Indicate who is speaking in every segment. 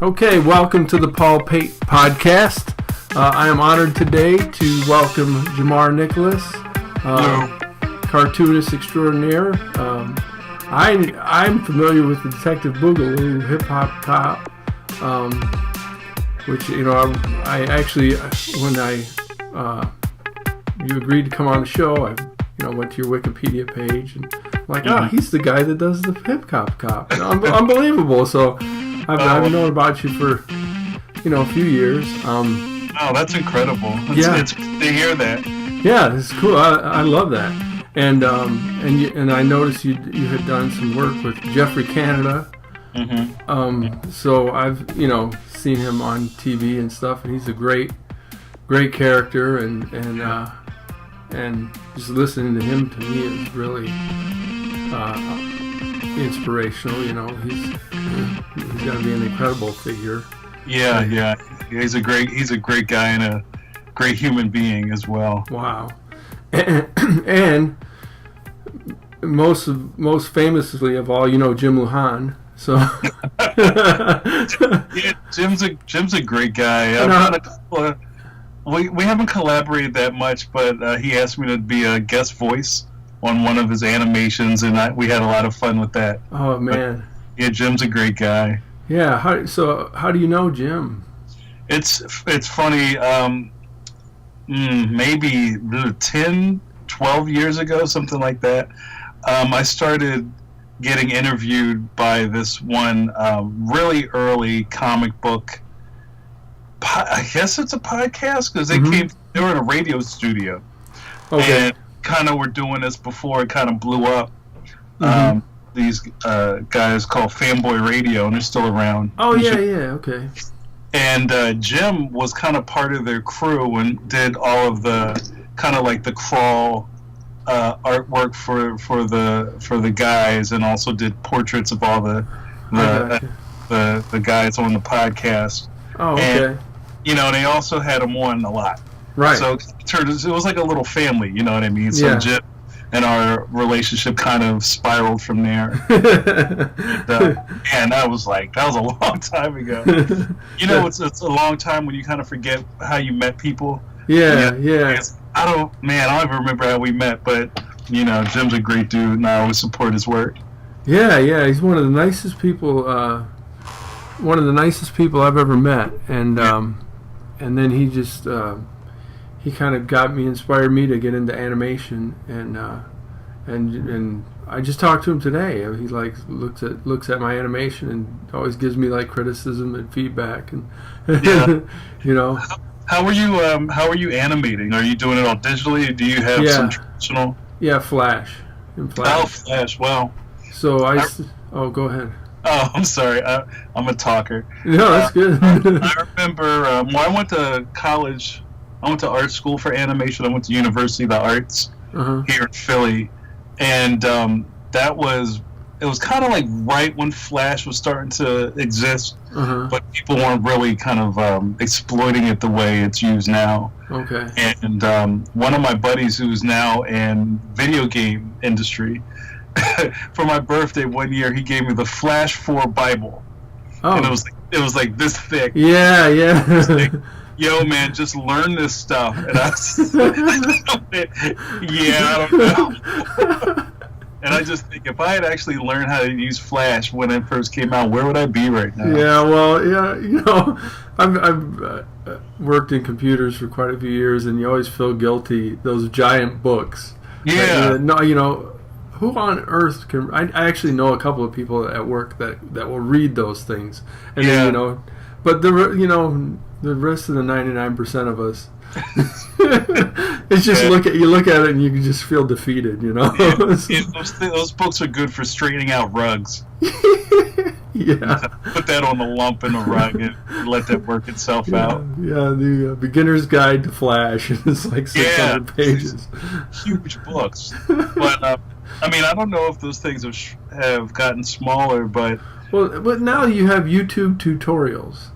Speaker 1: Okay, welcome to the Paul Pate Podcast. I am honored today to welcome Jamar Nicholas, cartoonist extraordinaire. I'm familiar with the Detective Boogaloo, hip hop cop, which I actually when you agreed to come on the show, I went to your Wikipedia page and he's the guy that does the hip hop cop. Unbelievable. So I've known about you for a few years.
Speaker 2: Oh, that's incredible. It's good to hear that.
Speaker 1: Yeah, it's cool. I love that. And I noticed you had done some work with Jeffrey Canada. Mm-hmm. So I've seen him on TV and stuff, and he's a great character, and just listening to him to me is really inspirational. He's got to be an incredible figure.
Speaker 2: Yeah. He's a great guy and a great human being as well.
Speaker 1: Wow. And most famously of all, Jim Lujan. So
Speaker 2: yeah, Jim's a great guy. We haven't collaborated that much, but he asked me to be a guest voice on one of his animations, and we had a lot of fun with that.
Speaker 1: Oh man.
Speaker 2: But, yeah, Jim's a great guy.
Speaker 1: Yeah. How do you know Jim?
Speaker 2: It's funny. Maybe 10, 12 years ago, something like that. I started getting interviewed by this one really early comic book. I guess it's a podcast because they were in a radio studio.
Speaker 1: Okay.
Speaker 2: And kind of were doing this before it kind of blew up. These guys called Fanboy Radio, and they're still around.
Speaker 1: Oh yeah, okay.
Speaker 2: And Jim was kind of part of their crew and did all of the kind of like the crawl artwork for the guys, and also did portraits of all the guys on the podcast.
Speaker 1: Oh, okay.
Speaker 2: And, they also had them on a lot.
Speaker 1: Right.
Speaker 2: So it was like a little family, you know what I mean? So Jim and our relationship kind of spiraled from there. And that was a long time ago. It's a long time when you kind of forget how you met people.
Speaker 1: Yeah.
Speaker 2: I don't even remember how we met, but Jim's a great dude, and I always support his work.
Speaker 1: Yeah, he's one of the nicest people. One of the nicest people I've ever met, and then he just he kind of inspired me to get into animation, and I just talked to him today. He looks at my animation and always gives me criticism and feedback, and
Speaker 2: How are you animating? Are you doing it all digitally, or do you have some traditional?
Speaker 1: Yeah, Flash. In Flash.
Speaker 2: Oh, Flash. Wow.
Speaker 1: So go ahead.
Speaker 2: Oh, I'm sorry. I'm a talker.
Speaker 1: No, that's good.
Speaker 2: I remember I went to college. I went to art school for animation. I went to University of the Arts here in Philly, and it was kind of like right when Flash was starting to exist, but people weren't really kind of exploiting it the way it's used now.
Speaker 1: Okay.
Speaker 2: And one of my buddies who's now in video game industry, for my birthday one year, he gave me the Flash 4 Bible. Oh. And it was like this thick.
Speaker 1: Yeah.
Speaker 2: Like, yo, man, just learn this stuff. And I don't know. And I just think, if I had actually learned how to use Flash when it first came out, where would I be right now?
Speaker 1: Yeah, well, I've worked in computers for quite a few years, and you always feel guilty. Those giant books.
Speaker 2: Yeah.
Speaker 1: Who on earth can? I actually know a couple of people at work that will read those things, and then, but the rest of the 99% of us. It's just you look at it and you can just feel defeated,
Speaker 2: Those books are good for straightening out rugs.
Speaker 1: Yeah.
Speaker 2: Put that on the lump in the rug and let that work itself out.
Speaker 1: Yeah, the Beginner's Guide to Flash. It's like 600 pages.
Speaker 2: Huge books. But I don't know if those things have gotten smaller, but
Speaker 1: now you have YouTube tutorials.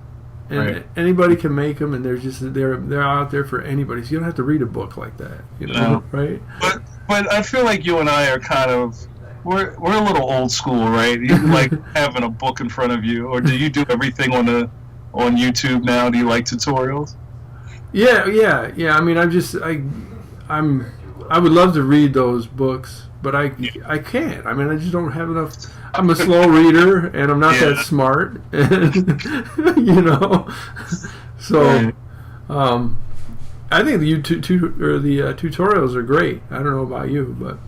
Speaker 1: And anybody can make them, and they're out there for anybody. So you don't have to read a book like that, right?
Speaker 2: But I feel like you and I are kind of we're a little old school, right? You like having a book in front of you, or do you do everything on YouTube now? Do you like tutorials?
Speaker 1: Yeah. I mean, I would love to read those books, but I can't. I mean, I just don't have enough. I'm a slow reader, and I'm not that smart, you know. So, I think the tutorials are great. I don't know about you, but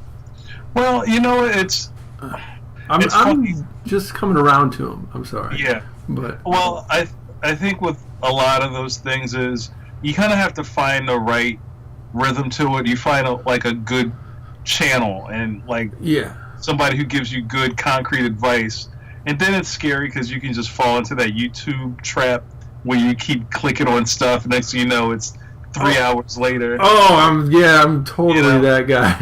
Speaker 2: well, you know,
Speaker 1: I'm just coming around to them. I'm sorry.
Speaker 2: Yeah,
Speaker 1: but
Speaker 2: well, I think with a lot of those things is you kind of have to find the right rhythm to it. You find a good channel and somebody who gives you good concrete advice, and then it's scary because you can just fall into that YouTube trap where you keep clicking on stuff. Next thing you know, it's 3 hours later.
Speaker 1: Oh, I'm totally that guy.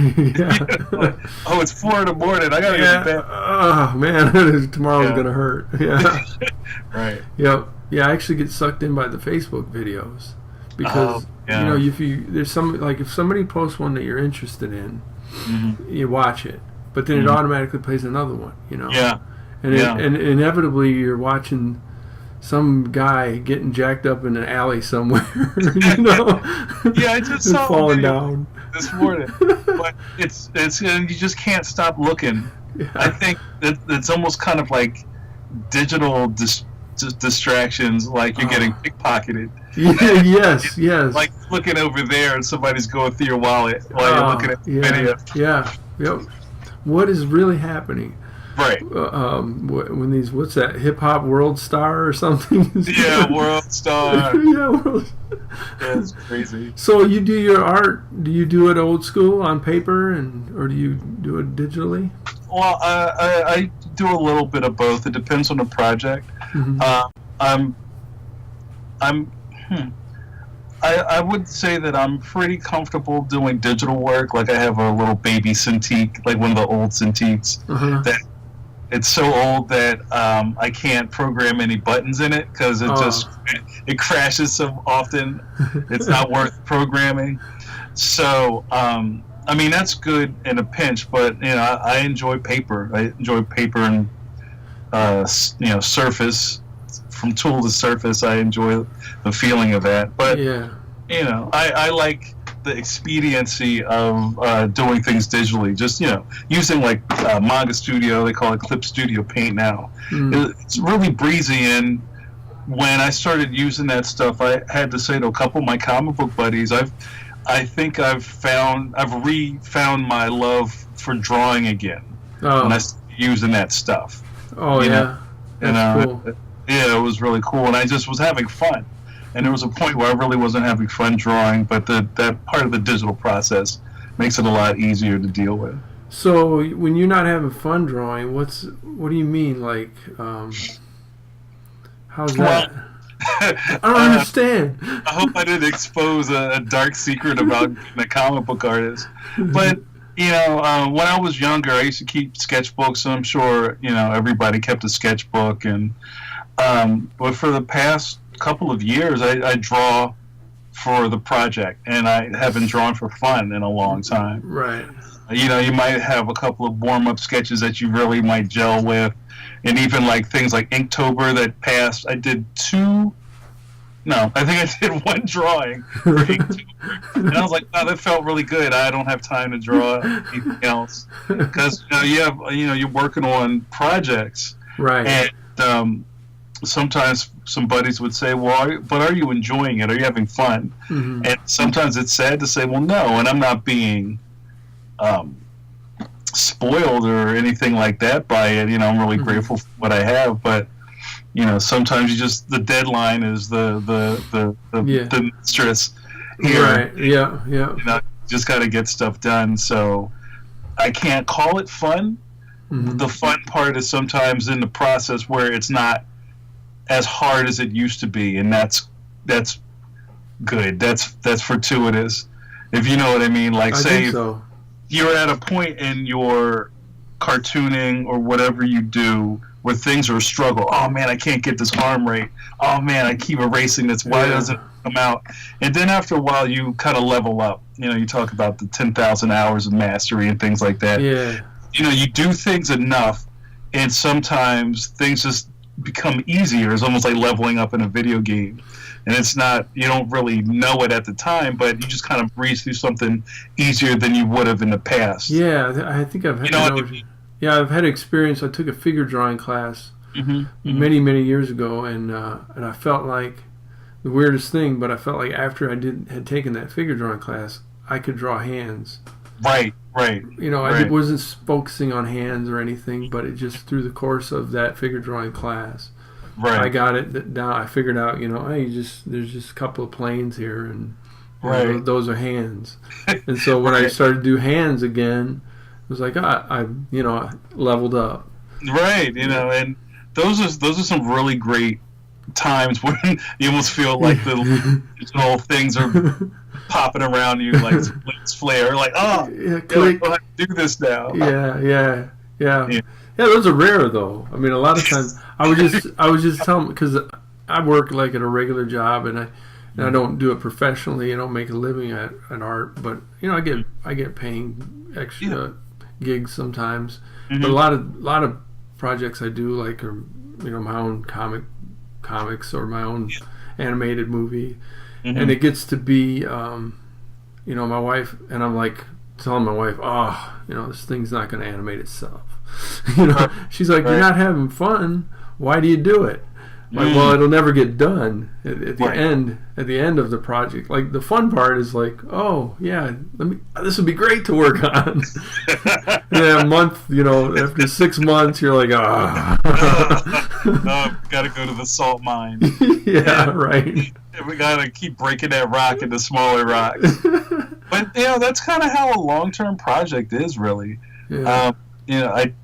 Speaker 2: Oh, it's 4 in the morning. I gotta go to bed.
Speaker 1: Oh man, tomorrow's gonna hurt. Yeah.
Speaker 2: Right.
Speaker 1: Yep. Yeah, I actually get sucked in by the Facebook videos because you know if somebody posts one that you're interested in, you watch it, but then it automatically plays another one. You know.
Speaker 2: Yeah.
Speaker 1: And inevitably you're watching some guy getting jacked up in an alley somewhere, you know.
Speaker 2: Yeah, I just saw
Speaker 1: falling down
Speaker 2: this morning, but it's and you just can't stop looking. Yeah. I think it's almost kind of like digital distractions, like you're getting pickpocketed.
Speaker 1: Yeah, yes.
Speaker 2: Like looking over there and somebody's going through your wallet while you're looking at the video.
Speaker 1: Yeah, yep. What is really happening?
Speaker 2: Right.
Speaker 1: When these, what's that, Hip Hop World Star or something?
Speaker 2: Yeah, World Star.
Speaker 1: Yeah,
Speaker 2: it's crazy.
Speaker 1: So you do your art, do you do it old school on paper or do you do it digitally?
Speaker 2: Well, I do a little bit of both. It depends on the project. I would say that I'm pretty comfortable doing digital work. Like I have a little baby Cintiq, like one of the old Cintiqs that it's so old that I can't program any buttons in it because it crashes so often. It's not worth programming. So I mean that's good in a pinch, but you know I enjoy paper. I enjoy paper and surface. From tool to surface, I enjoy the feeling of that. But you know, I like the expediency of doing things digitally. Just using like Manga Studio, they call it Clip Studio Paint now. It's really breezy. And when I started using that stuff, I had to say to a couple of my comic book buddies, I think I've refound my love for drawing again. When I started using that stuff.
Speaker 1: Oh yeah, that's cool.
Speaker 2: Yeah, it was really cool, and I just was having fun. And there was a point where I really wasn't having fun drawing, but that part of the digital process makes it a lot easier to deal with.
Speaker 1: So when you're not having fun drawing, what do you mean? Like, how's that? I don't understand.
Speaker 2: I hope I didn't expose a dark secret about being a comic book artist. But, when I was younger, I used to keep sketchbooks, so I'm sure, everybody kept a sketchbook. And but for the past couple of years, I draw for the project, and I haven't drawn for fun in a long time.
Speaker 1: Right.
Speaker 2: You might have a couple of warm-up sketches that you really might gel with, and even like things like Inktober that passed. I think I did one drawing for Inktober, and I was like, "Wow, that felt really good." I don't have time to draw anything else because you're working on projects,
Speaker 1: right?
Speaker 2: And sometimes some buddies would say, "Well, but are you enjoying it? Are you having fun?" And sometimes it's sad to say, "Well, no," and I'm not being spoiled or anything like that by it. I'm really grateful for what I have, but sometimes the deadline is the mistress here.
Speaker 1: Right. Yeah.
Speaker 2: Just got to get stuff done. So I can't call it fun. The fun part is sometimes in the process where it's not as hard as it used to be, and that's good. That's fortuitous, if you know what I mean. Like, say you're at a point in your cartooning or whatever you do where things are a struggle. Oh man, I can't get this arm right. Oh man, I keep erasing this. Why doesn't it come out? And then after a while, you kind of level up. You talk about the 10,000 hours of mastery and things like that.
Speaker 1: Yeah.
Speaker 2: you do things enough, and sometimes things just become easier. It's almost like leveling up in a video game. And it's not, you don't really know it at the time, but you just kind of breeze through something easier than you would have in the past.
Speaker 1: Yeah, I think I've had, I've had experience. I took a figure drawing class many, many years ago, and I felt like the weirdest thing, but I felt like after I had taken that figure drawing class, I could draw hands.
Speaker 2: Right.
Speaker 1: I wasn't focusing on hands or anything, but it just through the course of that figure drawing class, I got it down. I figured out, hey, there's just a couple of planes here, and those are hands. And so when I started to do hands again, it was like I leveled up.
Speaker 2: Right, and those are some really great times when you almost feel like the little things are popping around you like lights flare, like click. I do this now.
Speaker 1: Yeah, those are rare though. I mean, a lot of times I was just telling, because I work like at a regular job, and I don't do it professionally. I don't make a living at art, but I get paying extra gigs sometimes. But a lot of projects I do, like my own comics or my own animated movie, and it gets to be my wife, and I'm like telling my wife, this thing's not going to animate itself. She's like, you're not having fun. Why do you do it? Like, well, it'll never get done at the end. At the end of the project, like the fun part is like, this would be great to work on. And then a month, after 6 months, you're like,
Speaker 2: gotta go to the salt mine.
Speaker 1: Right.
Speaker 2: We gotta keep breaking that rock into smaller rocks. But that's kind of how a long-term project is, really.
Speaker 1: Yeah.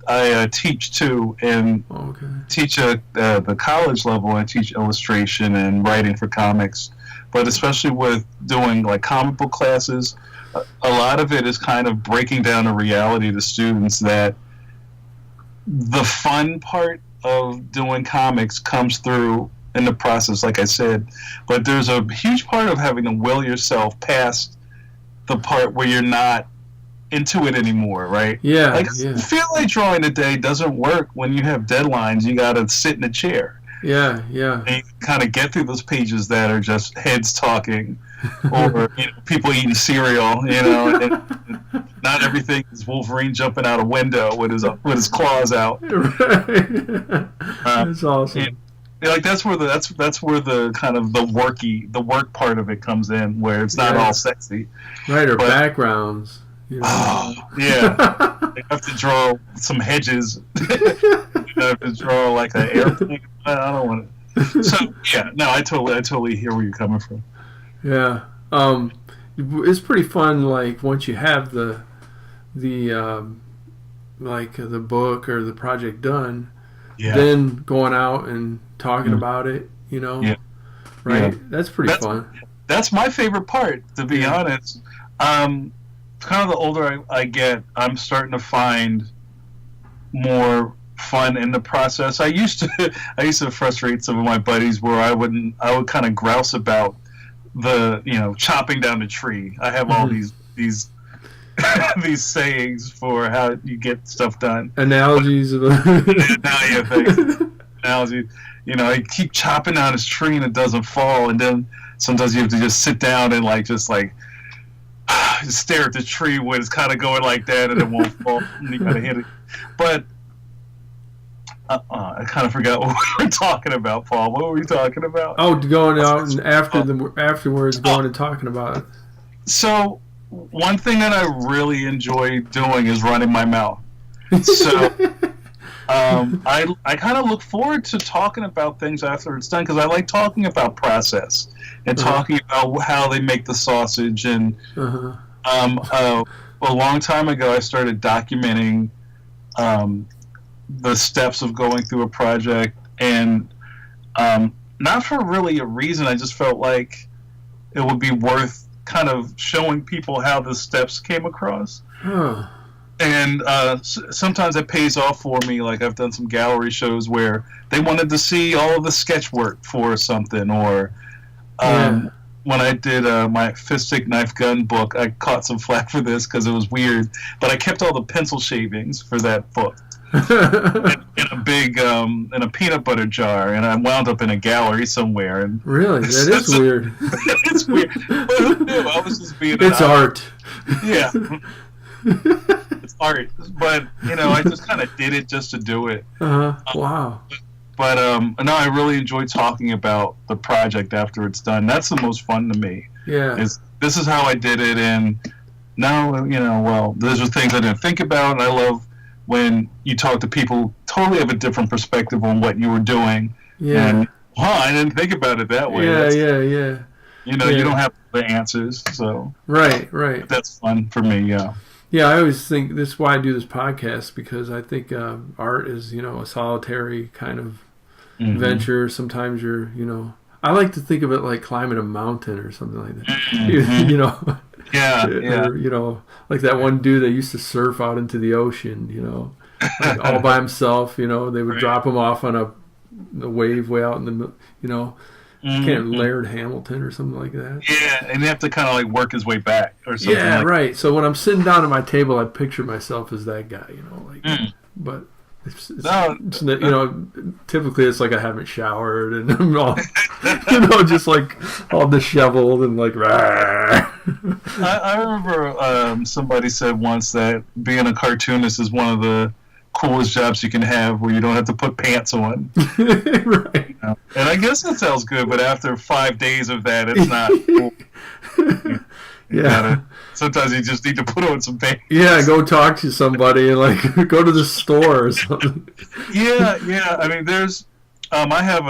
Speaker 2: I teach too, and teach at the college level. I teach illustration and writing for comics, but especially with doing like comic book classes, a lot of it is kind of breaking down the reality to students that the fun part of doing comics comes through in the process, like I said, but there's a huge part of having to will yourself past the part where you're not into it anymore, right? I feel like drawing today doesn't work when you have deadlines. You gotta sit in a chair.
Speaker 1: And
Speaker 2: you kind of get through those pages that are just heads talking, or people eating cereal. And not everything is Wolverine jumping out a window with his claws out.
Speaker 1: That's awesome.
Speaker 2: Like that's where the kind of the work part of it comes in, where it's not all sexy,
Speaker 1: right? Or backgrounds.
Speaker 2: Oh, yeah. I have to draw some hedges. I have to draw like an airplane. I don't want to. So, I totally hear where you're coming from.
Speaker 1: Yeah. It's pretty fun, like, once you have the book or the project done, then going out and talking about it, right? Yeah. That's pretty fun.
Speaker 2: That's my favorite part, to be honest. Kind of the older I get, I'm starting to find more fun in the process. I used to frustrate some of my buddies where I would kind of grouse about the chopping down the tree. I have all these these sayings for how you get stuff done.
Speaker 1: Analogies.
Speaker 2: Analogies. I keep chopping down this tree and it doesn't fall, and then sometimes you have to just sit down and just stare at the tree when it's kind of going like that and it won't fall, and you gotta hit it. But I kind of forgot what we were talking about, Paul. What were we talking about?
Speaker 1: Oh, going out and afterwards going and talking about it.
Speaker 2: So one thing that I really enjoy doing is running my mouth. So I kind of look forward to talking about things after it's done, because I like talking about process and talking about how they make the sausage. And a long time ago, I started documenting the steps of going through a project, and not for really a reason. I just felt like it would be worth kind of showing people how the steps came across. And sometimes it pays off for me. Like, I've done some gallery shows where they wanted to see all of the sketch work for something, or when I did my fist, stick, knife, gun book, I caught some flack for this because it was weird. But I kept all the pencil shavings for that book in a big in a peanut butter jar, and I wound up in a gallery somewhere. And
Speaker 1: really, that is weird.
Speaker 2: It's weird. But who knew? I was just being.
Speaker 1: It's art.
Speaker 2: Yeah. It's art, but I just kind of did it just to do it.
Speaker 1: Wow.
Speaker 2: But no, I really enjoy talking about the project after it's done. That's the most fun to me.
Speaker 1: Yeah.
Speaker 2: This is how I did it, and now well, those are things I didn't think about. And I love when you talk to people who totally have a different perspective on what you were doing.
Speaker 1: Yeah.
Speaker 2: And I didn't think about it that way.
Speaker 1: Yeah.
Speaker 2: You don't have the answers, so
Speaker 1: right.
Speaker 2: That's fun for me. Yeah.
Speaker 1: Yeah, I always think this is why I do this podcast, because I think art is, a solitary kind of venture. Sometimes you're, I like to think of it like climbing a mountain or something like that.
Speaker 2: Mm-hmm. Yeah.
Speaker 1: Or, like that one dude that used to surf out into the ocean, like all by himself. They would drop him off on a wave way out in the, Laird Hamilton or something like that.
Speaker 2: Yeah, and you have to kind of like work his way back or something.
Speaker 1: Yeah, right. So when I'm sitting down at my table, I picture myself as that guy, But it's typically it's like I haven't showered and I'm all, just like all disheveled and like.
Speaker 2: I remember somebody said once that being a cartoonist is one of the coolest jobs you can have, where you don't have to put pants on.
Speaker 1: Right.
Speaker 2: And I guess that sounds good, but after 5 days of that, it's not cool. Sometimes you just need to put on some pants.
Speaker 1: Yeah, go talk to somebody and like go to the store or something.
Speaker 2: Yeah. I mean, there's I have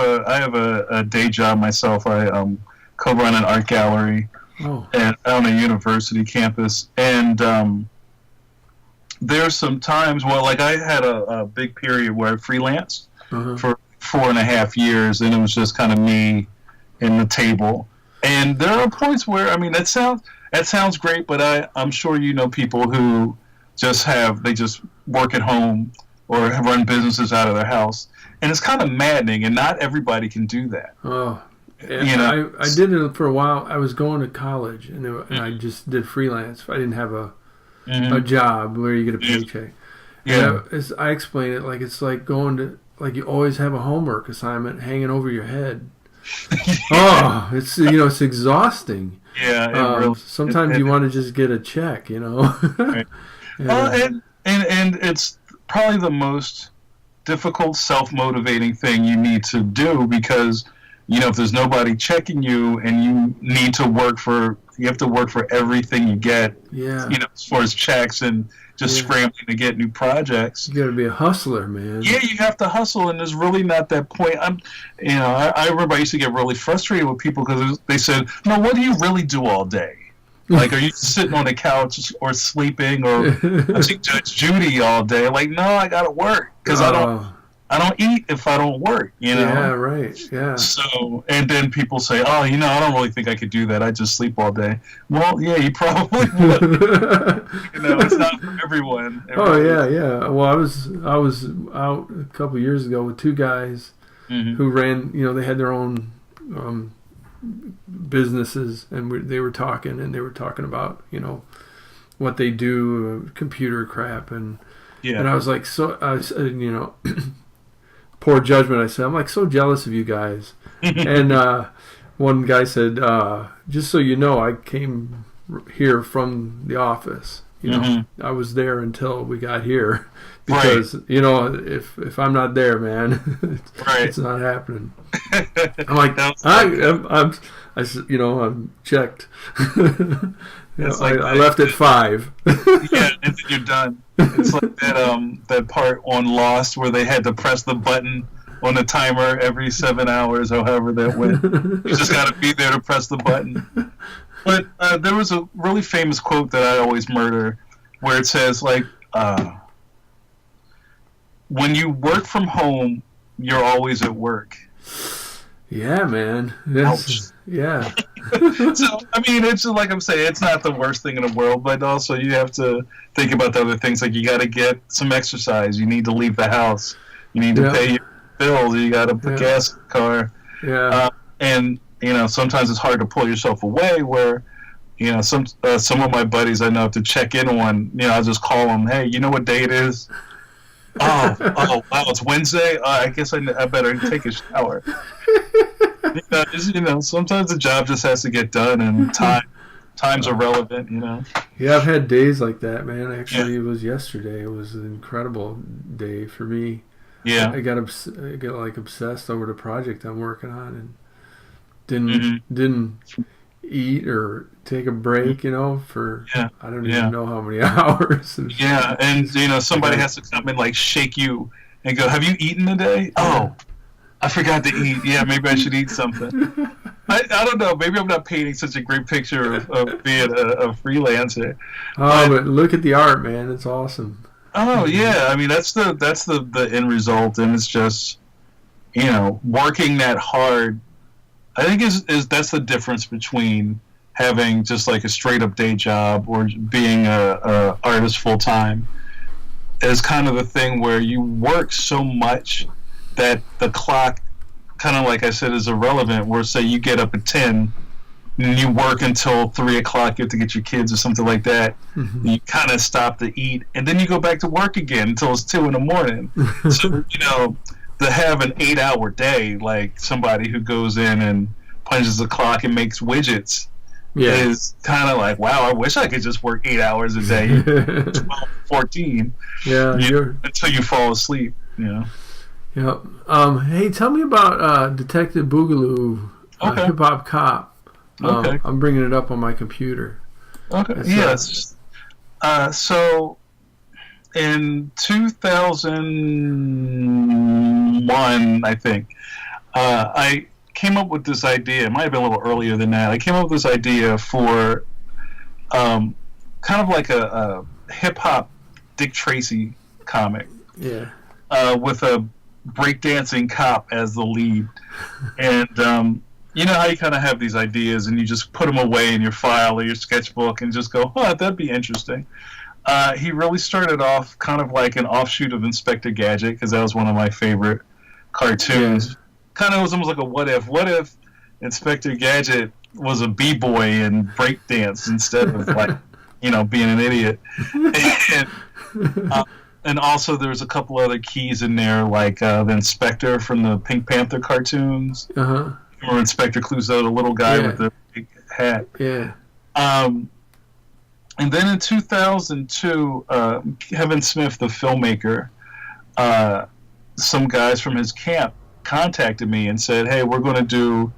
Speaker 2: a day job myself. I co-run an art gallery on a university campus, and there's some times where, like, I had a big period where I freelanced for 4.5 years, and it was just kind of me and the table. And there are points where, I mean, that sounds great, but I'm sure people who just work at home or run businesses out of their house, and it's kind of maddening, and not everybody can do that.
Speaker 1: Oh, I did it for a while. I was going to college, and I just did freelance. I didn't have a job where you get a paycheck. Yeah. I explain it like it's like going to, like, you always have a homework assignment hanging over your head. It's it's exhausting.
Speaker 2: Yeah.
Speaker 1: Sometimes you want to just get a check,
Speaker 2: Right. And it's probably the most difficult self-motivating thing you need to do, because if there's nobody checking you and you have to work for everything you get, as far as checks and just scrambling to get new projects.
Speaker 1: You got to be a hustler, man.
Speaker 2: Yeah, you have to hustle, and there's really not that point. I remember I used to get really frustrated with people because they said, "No, what do you really do all day? Like, are you sitting on the couch or sleeping or watching Judge Judy all day?" Like, no, I got to work because I don't eat if I don't work,
Speaker 1: Yeah, right, yeah.
Speaker 2: So, and then people say, "Oh, I don't really think I could do that. I just sleep all day." Well, yeah, you probably would. It's not for everyone.
Speaker 1: Yeah. Well, I was out a couple of years ago with two guys who ran, they had their own businesses, and they were talking about, what they do, computer crap, and I was like, poor judgment, I said. I'm like so jealous of you guys. And one guy said, just so you know, I came here from the office. I was there until we got here. Because, if I'm not there, man, it's not happening. I'm like, I'm checked. I left at 5.
Speaker 2: Yeah, and then you're done. It's like that part on Lost where they had to press the button on the timer every 7 hours, or however that went. You just got to be there to press the button. But there was a really famous quote that I always murder, where it says, like, when you work from home, you're always at work.
Speaker 1: Yeah, man.
Speaker 2: Ouch.
Speaker 1: Yeah.
Speaker 2: So, I mean, it's just like I'm saying, it's not the worst thing in the world, but also you have to think about the other things. Like, you got to get some exercise. You need to leave the house. You need to pay your bills. You got to put gas in the car.
Speaker 1: Yeah.
Speaker 2: And sometimes it's hard to pull yourself away. Where some of my buddies I know to check in on, I'll just call them, hey, you know what day it is? Oh, wow, it's Wednesday. I guess I better take a shower. Sometimes the job just has to get done, and time's irrelevant.
Speaker 1: Yeah, I've had days like that, man. Actually, It was yesterday. It was an incredible day for me.
Speaker 2: Yeah,
Speaker 1: I got like obsessed over the project I'm working on, and didn't eat or take a break, for I don't even know how many hours.
Speaker 2: And somebody has to come and like shake you and go, "Have you eaten today?" Oh, I forgot to eat. Yeah, maybe I should eat something. I don't know. Maybe I'm not painting such a great picture of being a freelancer.
Speaker 1: But look at the art, man. It's awesome.
Speaker 2: Oh yeah, I mean that's the end result, and it's just working that hard. I think is that's the difference between having just like a straight up day job or being a artist full time. Is kind of the thing where you work so much that the clock, kind of like I said, is irrelevant. Where say you get up at 10 and you work until 3 o'clock, you have to get your kids or something like that. Mm-hmm. You kind of stop to eat, and then you go back to work again until it's 2 in the morning. So to have an 8-hour day, like somebody who goes in and punches the clock and makes widgets, is kind of like, wow, I wish I could just work 8 hours a day, 12, 14, until you fall asleep.
Speaker 1: Yep. Hey, tell me about Detective Boogaloo, Hip Hop Cop. I'm bringing it up on my computer.
Speaker 2: Okay. Yes. So in 2001, I think, I came up with this idea. It might have been a little earlier than that. I came up with this idea for kind of like a hip hop Dick Tracy comic.
Speaker 1: Yeah.
Speaker 2: With a breakdancing cop as the lead, and you know how you kind of have these ideas and you just put them away in your file or your sketchbook and just go, oh, that'd be interesting. He really started off kind of like an offshoot of Inspector Gadget, because that was one of my favorite cartoons. Kind of was almost like a what if Inspector Gadget was a b-boy and breakdance instead of like being an idiot. And also there's a couple other keys in there, like the Inspector from the Pink Panther cartoons. Or Inspector Clouseau, the little guy with the big hat.
Speaker 1: Yeah.
Speaker 2: And then in 2002, Kevin Smith, the filmmaker, some guys from his camp contacted me and said, hey, we're going to do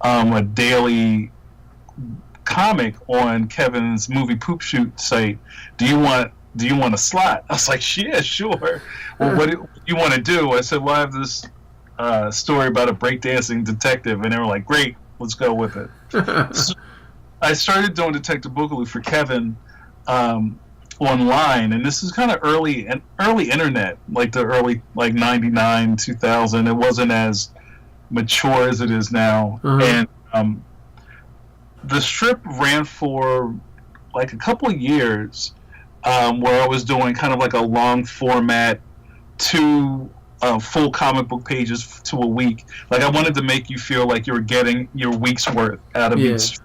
Speaker 2: a daily comic on Kevin's movie Poop Shoot site. Do you want a slot? I was like, yeah, sure. Well, what do you want to do? I said, well, I have this story about a breakdancing detective, and they were like, great, let's go with it. So I started doing Detective Boogaloo for Kevin online, and this is kind of early internet, like the early 99, 2000. It wasn't as mature as it is now. And the strip ran for like a couple of years, where I was doing kind of like a long format, 2 full comic book pages to a week. Like I wanted to make you feel like you were getting your week's worth out of each.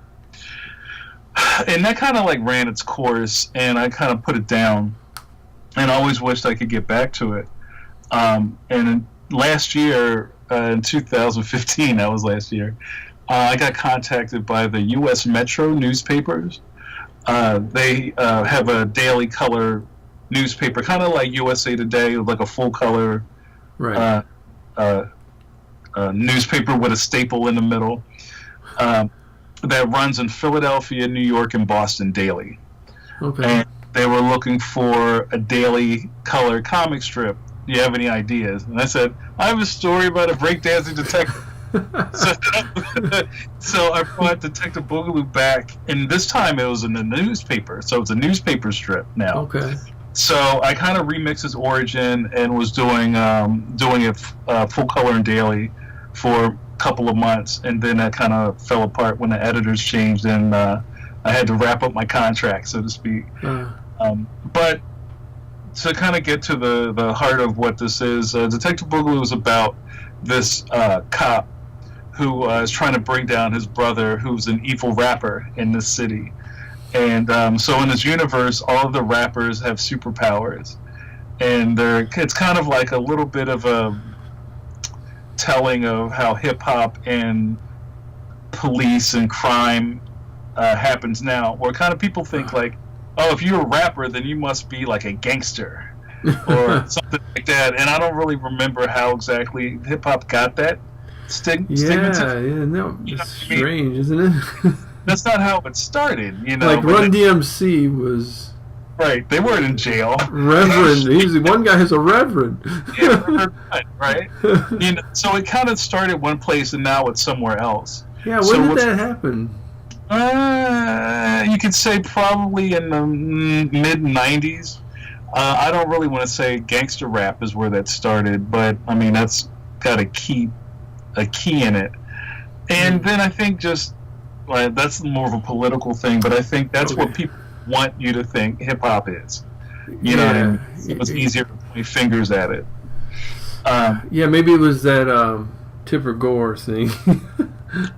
Speaker 2: And that kind of like ran its course, and I kind of put it down, and I always wished I could get back to it. And last year, in 2015, that was last year, I got contacted by the U.S. Metro newspapers. They have a daily color newspaper, kind of like USA Today, like a full color newspaper with a staple in the middle, that runs in Philadelphia, New York, and Boston daily. Okay. And they were looking for a daily color comic strip. Do you have any ideas? And I said, I have a story about a breakdancing detective. So I brought Detective Boogaloo back, and this time it was in the newspaper, so it's a newspaper strip now.
Speaker 1: Okay.
Speaker 2: So I kind of remixed his origin and was doing it full color and daily for a couple of months, and then that kind of fell apart when the editors changed, and I had to wrap up my contract, so to speak. But to kind of get to the heart of what this is, Detective Boogaloo is about this cop who is trying to bring down his brother, who's an evil rapper in this city. And so in this universe, all of the rappers have superpowers, and it's kind of like a little bit of a telling of how hip hop and police and crime happens now, where kind of people think like, oh, if you're a rapper, then you must be like a gangster or something like that. And I don't really remember how exactly hip hop got that stigmatism.
Speaker 1: Yeah, no, it's strange, isn't it?
Speaker 2: That's not how it started, you know.
Speaker 1: Like Run DMC was
Speaker 2: right. They weren't in jail.
Speaker 1: Reverend. One guy is a reverend.
Speaker 2: Yeah, right. You know, so it kind of started one place and now it's somewhere else.
Speaker 1: Yeah, when did that happen?
Speaker 2: You could say probably in the mid '90s. I don't really want to say gangster rap is where that started, but I mean that's got a key in it. And then I think just that's more of a political thing, but I think that's what people want you to think hip hop is. You know what I mean? It's easier to point fingers at it.
Speaker 1: Yeah, maybe it was that Tipper Gore thing.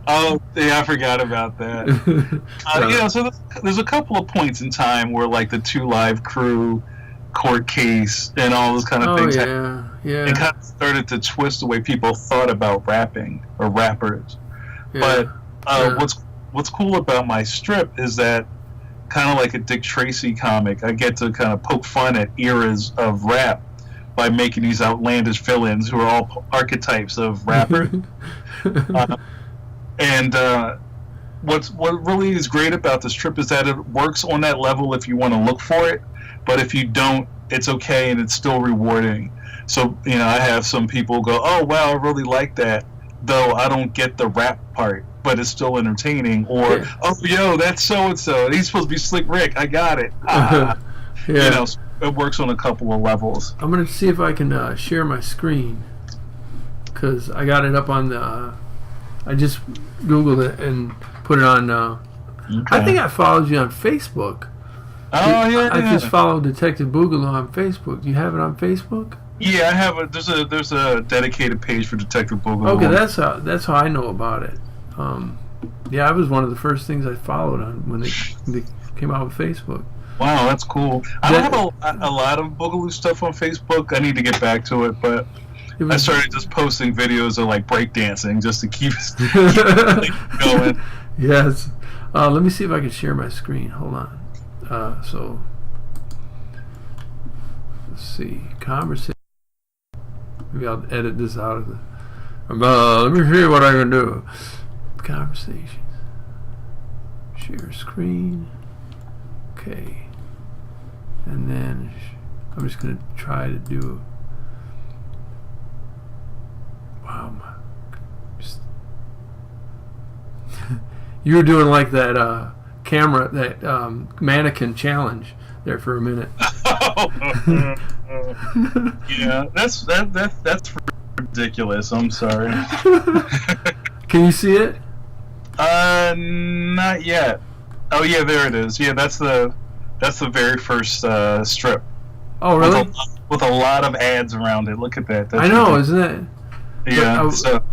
Speaker 2: Oh, yeah, I forgot about that. You know, so there's a couple of points in time where like the 2 Live Crew court case and all those kind of things.
Speaker 1: Yeah.
Speaker 2: It kind of started to twist the way people thought about rapping or rappers.
Speaker 1: Yeah.
Speaker 2: But what's cool about my strip is that kind of like a Dick Tracy comic, I get to kind of poke fun at eras of rap by making these outlandish villains who are all archetypes of rappers. What really is great about the strip is that it works on that level if you want to look for it, but if you don't, it's okay and it's still rewarding. So, you know, I have some people go, oh, wow, I really like that, though I don't get the rap part, but it's still entertaining. Or, oh, yo, that's so-and-so. He's supposed to be Slick Rick. I got it. You know, it works on a couple of levels.
Speaker 1: I'm going to see if I can share my screen, because I got it up on the... I just Googled it and put it on... I think I followed you on Facebook.
Speaker 2: Oh, yeah.
Speaker 1: I just followed Detective Boogaloo on Facebook. Do you have it on Facebook?
Speaker 2: Yeah, I have there's a dedicated page for Detective Boogaloo.
Speaker 1: Okay, that's how I know about it. Yeah, it was one of the first things I followed on when they came out with Facebook.
Speaker 2: Wow, that's cool. I don't have a lot of Boogaloo stuff on Facebook. I need to get back to it, but I started just posting videos of like breakdancing just to keep it going.
Speaker 1: Yes. Let me see if I can share my screen. Hold on. So let's see. Conversation. Maybe I'll edit this out of the. Let me see what I can do. Conversations. Share screen. Okay. And then I'm just gonna try to do. Wow. You were doing like that camera, that mannequin challenge there for a minute.
Speaker 2: Yeah, that's ridiculous. I'm sorry.
Speaker 1: Can you see it?
Speaker 2: Not yet. Oh yeah, there it is. Yeah, that's the very first strip.
Speaker 1: Oh really?
Speaker 2: With a lot of ads around it. Look at that. That's
Speaker 1: I know, isn't it?
Speaker 2: Yeah.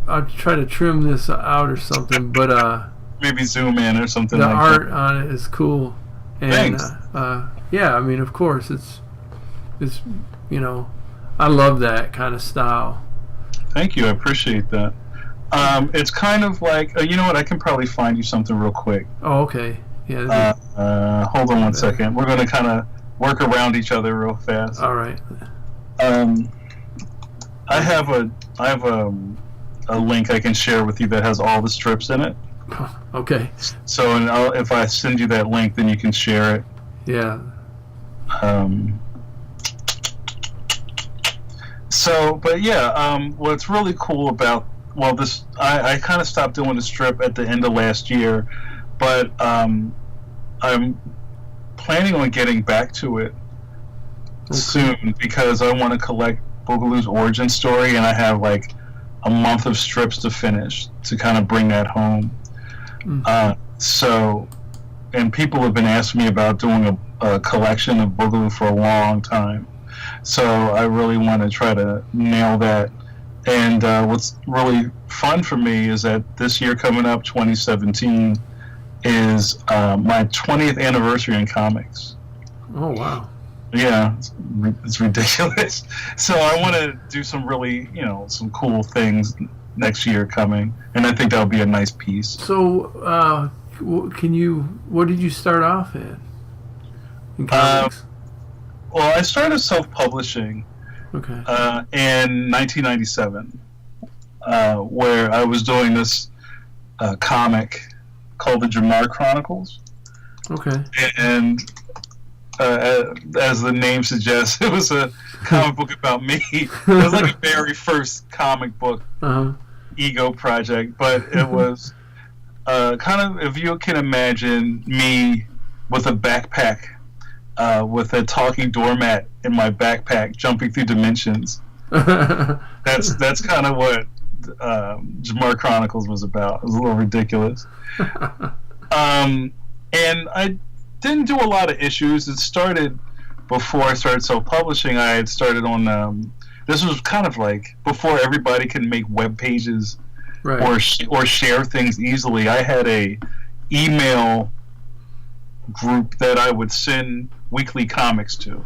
Speaker 1: I'll try to trim this out or something, but
Speaker 2: maybe zoom in or something.
Speaker 1: The
Speaker 2: like
Speaker 1: art
Speaker 2: that.
Speaker 1: on it is cool. And,
Speaker 2: thanks.
Speaker 1: Yeah, I mean, of course, it's you know, I love that kind of style.
Speaker 2: Thank you, I appreciate that. It's kind of like you know what? I can probably find you something real quick.
Speaker 1: Oh, okay. Yeah.
Speaker 2: Hold on one second. We're going to kind of work around each other real fast.
Speaker 1: All right.
Speaker 2: I have a link I can share with you that has all the strips in it.
Speaker 1: Okay.
Speaker 2: So, if I send you that link, then you can share it.
Speaker 1: Yeah.
Speaker 2: But yeah, what's really cool about this, I kind of stopped doing the strip at the end of last year, but I'm planning on getting back to it soon because I want to collect Boogaloo's origin story, and I have like a month of strips to finish to kind of bring that home. And people have been asking me about doing a collection of Boogaloo for a long time, so I really want to try to nail that And what's really fun for me is that this year coming up, 2017, is my 20th anniversary in comics.
Speaker 1: Oh, wow.
Speaker 2: Yeah, it's ridiculous. So I want to do some really, some cool things next year coming, and I think that'll be a nice piece.
Speaker 1: So, what did you start off in comics?
Speaker 2: Well, I started self-publishing
Speaker 1: Okay.
Speaker 2: in 1997, where I was doing this comic called the Jamar Chronicles.
Speaker 1: Okay.
Speaker 2: And as the name suggests, it was a comic book about me. It was like a very first comic book ego project, but it was kind of, if you can imagine me with a backpack, with a talking doormat in my backpack, jumping through dimensions. That's kind of what Jamar Chronicles was about. It was a little ridiculous. And I didn't do a lot of issues. It started before I started self-publishing. I had started on this was kind of like before everybody can make web pages, right, or share things easily. I had a email group that I would send weekly comics to.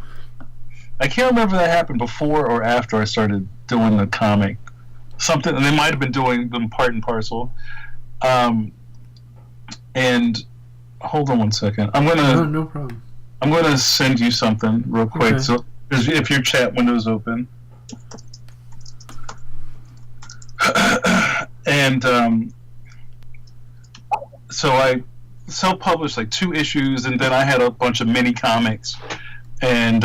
Speaker 2: I can't remember if that happened before or after I started doing the comic. Something, and they might have been doing them part and parcel. And hold on one second.
Speaker 1: No problem.
Speaker 2: I'm gonna send you something real quick. Okay. So if your chat window is open, and so I self-published like 2 issues, and then I had a bunch of mini comics. And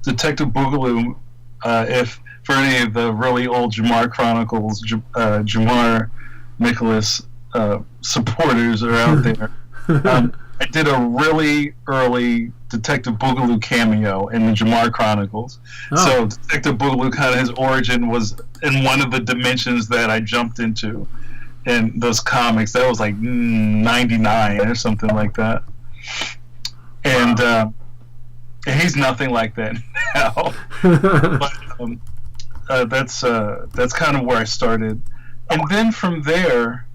Speaker 2: Detective Boogaloo, if for any of the really old Jamar Chronicles, Jamar Nicholas supporters are out there. I did a really early Detective Boogaloo cameo in the Jamar Chronicles. Oh. So Detective Boogaloo, kind of his origin was in one of the dimensions that I jumped into in those comics. That was like 99 or something like that. And he's nothing like that now. But that's kind of where I started. And then from there,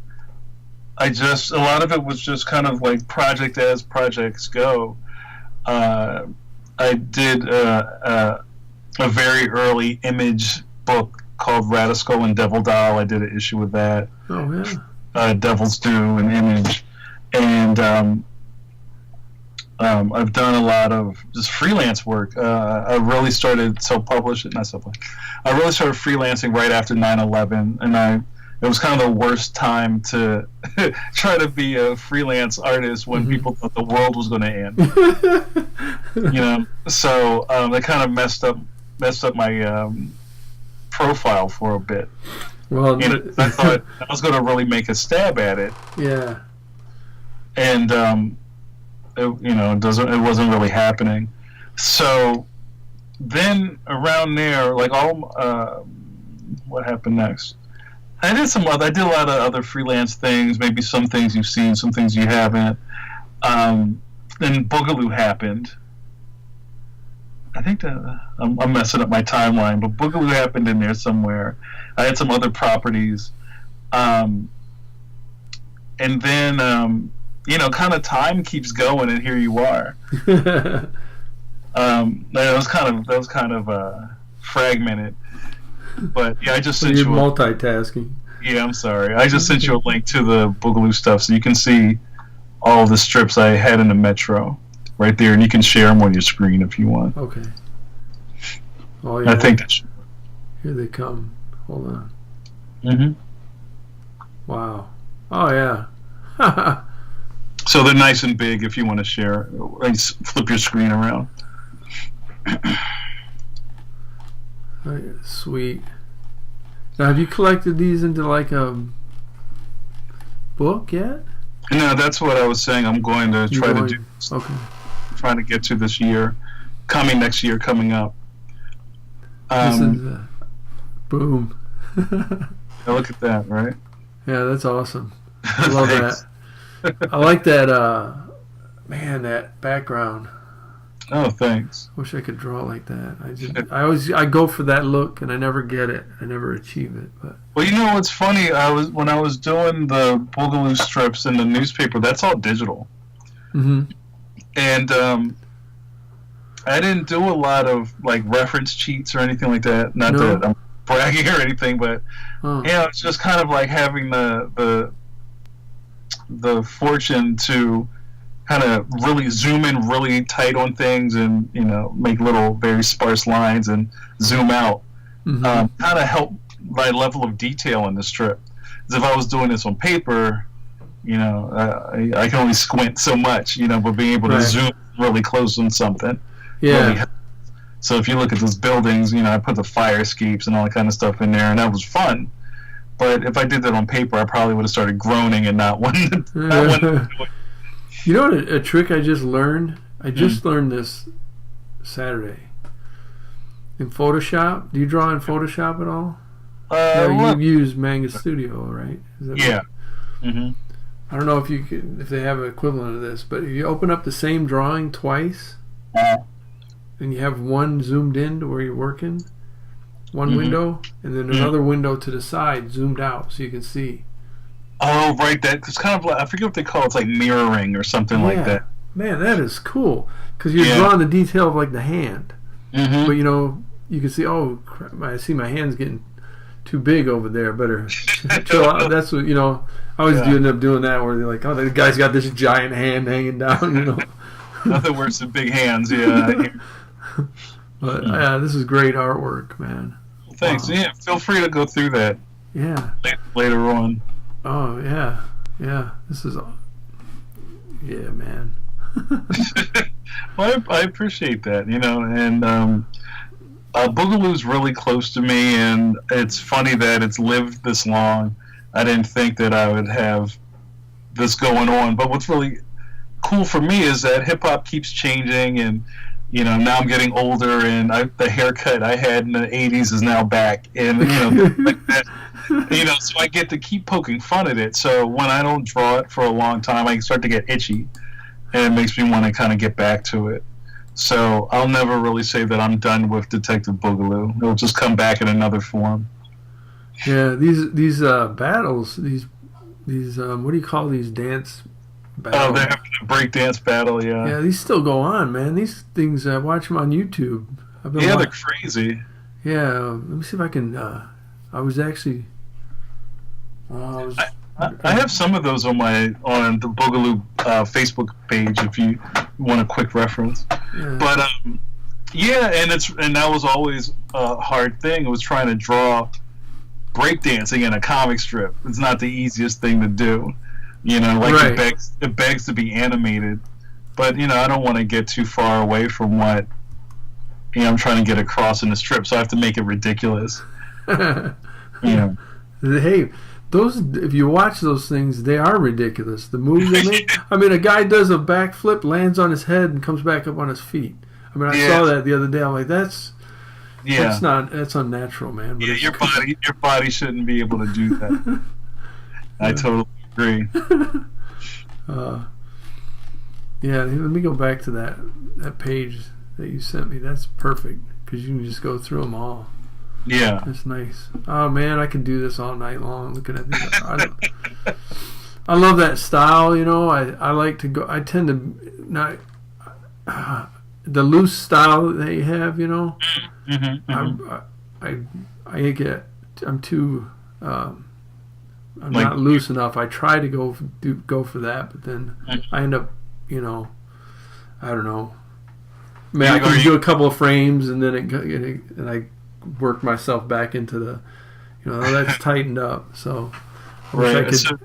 Speaker 2: a lot of it was just kind of like project as projects go. I did a very early Image book called Radiskull and Devil Doll. I did an issue with that.
Speaker 1: Oh, yeah.
Speaker 2: Devil's Due and Image. And I've done a lot of just freelance work. I really started self-publishing, not self-publishing. I really started freelancing right after 9/11, and it was kind of the worst time to try to be a freelance artist when people thought the world was going to end. So that kind of messed up my profile for a bit.
Speaker 1: Well,
Speaker 2: I thought I was going to really make a stab at it.
Speaker 1: Yeah.
Speaker 2: And it wasn't really happening. So then around there, like what happened next? I did a lot of other freelance things, maybe some things you've seen, some things you haven't. Then Boogaloo happened. I think that I'm messing up my timeline, but Boogaloo happened in there somewhere. I had some other properties. And then, kind of time keeps going, and here you are. That was kind of fragmented. But yeah, I just sent you
Speaker 1: multitasking.
Speaker 2: Yeah, I'm sorry. I just sent you a link to the Boogaloo stuff, so you can see all of the strips I had in the Metro right there, and you can share them on your screen if you want.
Speaker 1: Okay. Oh yeah.
Speaker 2: I think that's.
Speaker 1: Here they come. Hold on.
Speaker 2: Mm-hmm.
Speaker 1: Wow. Oh yeah.
Speaker 2: So they're nice and big if you want to share. Flip your screen around.
Speaker 1: Oh, yeah, sweet. Now, have you collected these into like a book yet?
Speaker 2: No, that's what I was saying. I'm going to try to do.
Speaker 1: Okay.
Speaker 2: Trying to get to this year, next year coming up.
Speaker 1: This is boom.
Speaker 2: Look at that, right?
Speaker 1: Yeah, that's awesome. I love that. I like that. Man, that background.
Speaker 2: Oh, thanks.
Speaker 1: Wish I could draw like that. I go for that look, and I never get it. I never achieve it. But
Speaker 2: well, you know what's funny? When I was doing the Boogaloo strips in the newspaper. That's all digital.
Speaker 1: Mm-hmm.
Speaker 2: And I didn't do a lot of like reference cheats or anything like that. Not that I'm bragging or anything, but it's just kind of like having the fortune to kind of really zoom in really tight on things and, you know, make little very sparse lines and zoom out. Mm-hmm. Kind of help my level of detail in the strip. Because if I was doing this on paper, you know, I can only squint so much, you know, but being able to zoom really close on something.
Speaker 1: Yeah.
Speaker 2: Really helps. So if you look at those buildings, you know, I put the fire escapes and all that kind of stuff in there, and that was fun. But if I did that on paper, I probably would have started groaning and not wanting to do it.
Speaker 1: You know what a trick I just learned? I just learned this Saturday. In Photoshop? Do you draw in Photoshop at all? You use Manga Studio, right?
Speaker 2: Yeah. Mm-hmm.
Speaker 1: I don't know if they have an equivalent of this, but if you open up the same drawing twice, and you have one zoomed in to where you're working, one window, and then another window to the side zoomed out so you can see.
Speaker 2: Oh, right. It's kind of like, I forget what they call it. It's like mirroring or something like that.
Speaker 1: Man, that is cool. Because you're drawing the detail of like the hand. Mm-hmm. But, you know, you can see, oh, crap, I see my hand's getting too big over there. Better chill out. That's what, you know, I always do end up doing that where they're like, oh, the guy's got this giant hand hanging down, you know.
Speaker 2: Nothing worse than big hands, yeah.
Speaker 1: But, this is great artwork, man.
Speaker 2: Well, thanks. Wow. Yeah, feel free to go through that.
Speaker 1: Yeah.
Speaker 2: Later on.
Speaker 1: Oh, yeah. This is... Yeah, man.
Speaker 2: Well, I appreciate that, you know, and Boogaloo's really close to me, and it's funny that it's lived this long. I didn't think that I would have this going on, but what's really cool for me is that hip-hop keeps changing, and, you know, now I'm getting older, and the haircut I had in the 80s is now back, and, you know, like that. You know, so I get to keep poking fun at it. So when I don't draw it for a long time, I start to get itchy, and it makes me want to kind of get back to it. So I'll never really say that I'm done with Detective Boogaloo. It'll just come back in another form.
Speaker 1: Yeah, these battles, these what do you call these dance battles?
Speaker 2: Oh, they're having a break dance battle, yeah.
Speaker 1: Yeah, these still go on, man. These things, I watch them on YouTube.
Speaker 2: They're crazy.
Speaker 1: Yeah, let me see if I can. I was actually.
Speaker 2: I have some of those on the Boogaloo Facebook page if you want a quick reference. Yeah. But and that was always a hard thing. It was trying to draw breakdancing in a comic strip. It's not the easiest thing to do. You know, like it begs to be animated. But you know, I don't want to get too far away from what I'm trying to get across in the strip, so I have to make it ridiculous. Yeah.
Speaker 1: Hey, if you watch those things, they are ridiculous. The moves they make. I mean, a guy does a backflip, lands on his head, and comes back up on his feet. I mean, I saw that the other day. I'm like, that's unnatural, man. But
Speaker 2: your body shouldn't be able to do that. I totally agree.
Speaker 1: Let me go back to that page that you sent me. That's perfect because you can just go through them all.
Speaker 2: Yeah,
Speaker 1: that's nice. Oh man, I can do this all night long looking at these. I love that style. You know, I like to go. I tend to not the loose style that they have. You know, I'm too. I'm not loose enough. I try to go for that, but then I end up. You know, I don't know. Man, I can do a couple of frames and then and I work myself back into the, you know, that's tightened up. So I wish I could.
Speaker 2: So,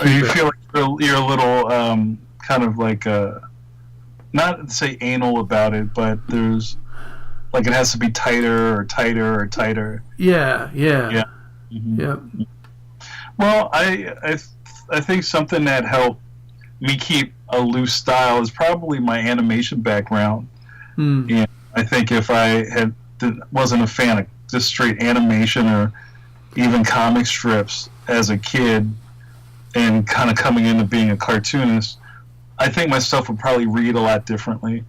Speaker 2: you feel like you're a little kind of like not to say anal about it, but there's like it has to be tighter or tighter or tighter.
Speaker 1: Yeah.
Speaker 2: Mm-hmm.
Speaker 1: Yep.
Speaker 2: Well, I think something that helped me keep a loose style is probably my animation background. Yeah, I think if I wasn't a fan of just straight animation or even comic strips as a kid and kind of coming into being a cartoonist, I think my stuff would probably read a lot differently.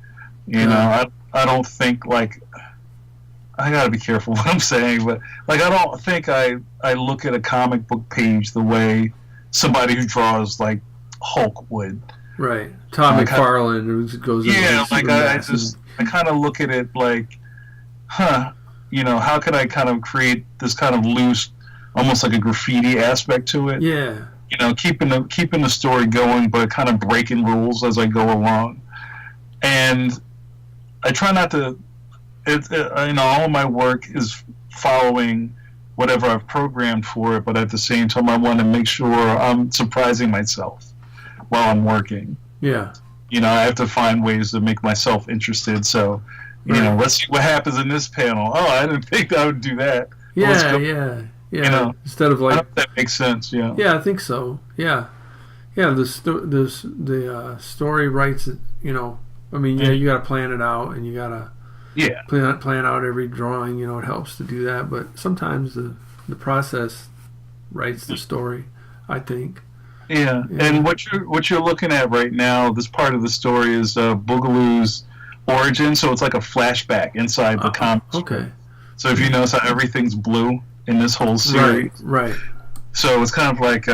Speaker 2: You know, I don't think, like, I gotta be careful what I'm saying, but, like, I don't think I look at a comic book page the way somebody who draws, like, Hulk would.
Speaker 1: Right. Tom McFarlane, who goes in.
Speaker 2: Yeah, like, I kind of look at it like, you know, how could I kind of create this kind of loose, almost like a graffiti aspect to it?
Speaker 1: Yeah.
Speaker 2: You know, keeping the story going, but kind of breaking rules as I go along. And I try not to. You know, all of my work is following whatever I've programmed for it, but at the same time, I want to make sure I'm surprising myself while I'm working.
Speaker 1: Yeah.
Speaker 2: You know, I have to find ways to make myself interested. So, you know, let's see what happens in this panel. Oh, I didn't think I would do that.
Speaker 1: Yeah, yeah. You know, instead of like,
Speaker 2: I don't know if that makes sense. Yeah.
Speaker 1: Yeah, I think so. Yeah. Yeah. The story writes it. You know, I mean, yeah, you got to plan it out, and you got to plan out every drawing. You know, it helps to do that, but sometimes the process writes the story, I think.
Speaker 2: Yeah, and what you're looking at right now, this part of the story is Boogaloo's origin. So it's like a flashback inside the comics.
Speaker 1: Okay.
Speaker 2: So if you notice how everything's blue in this whole series,
Speaker 1: right.
Speaker 2: So it's kind of like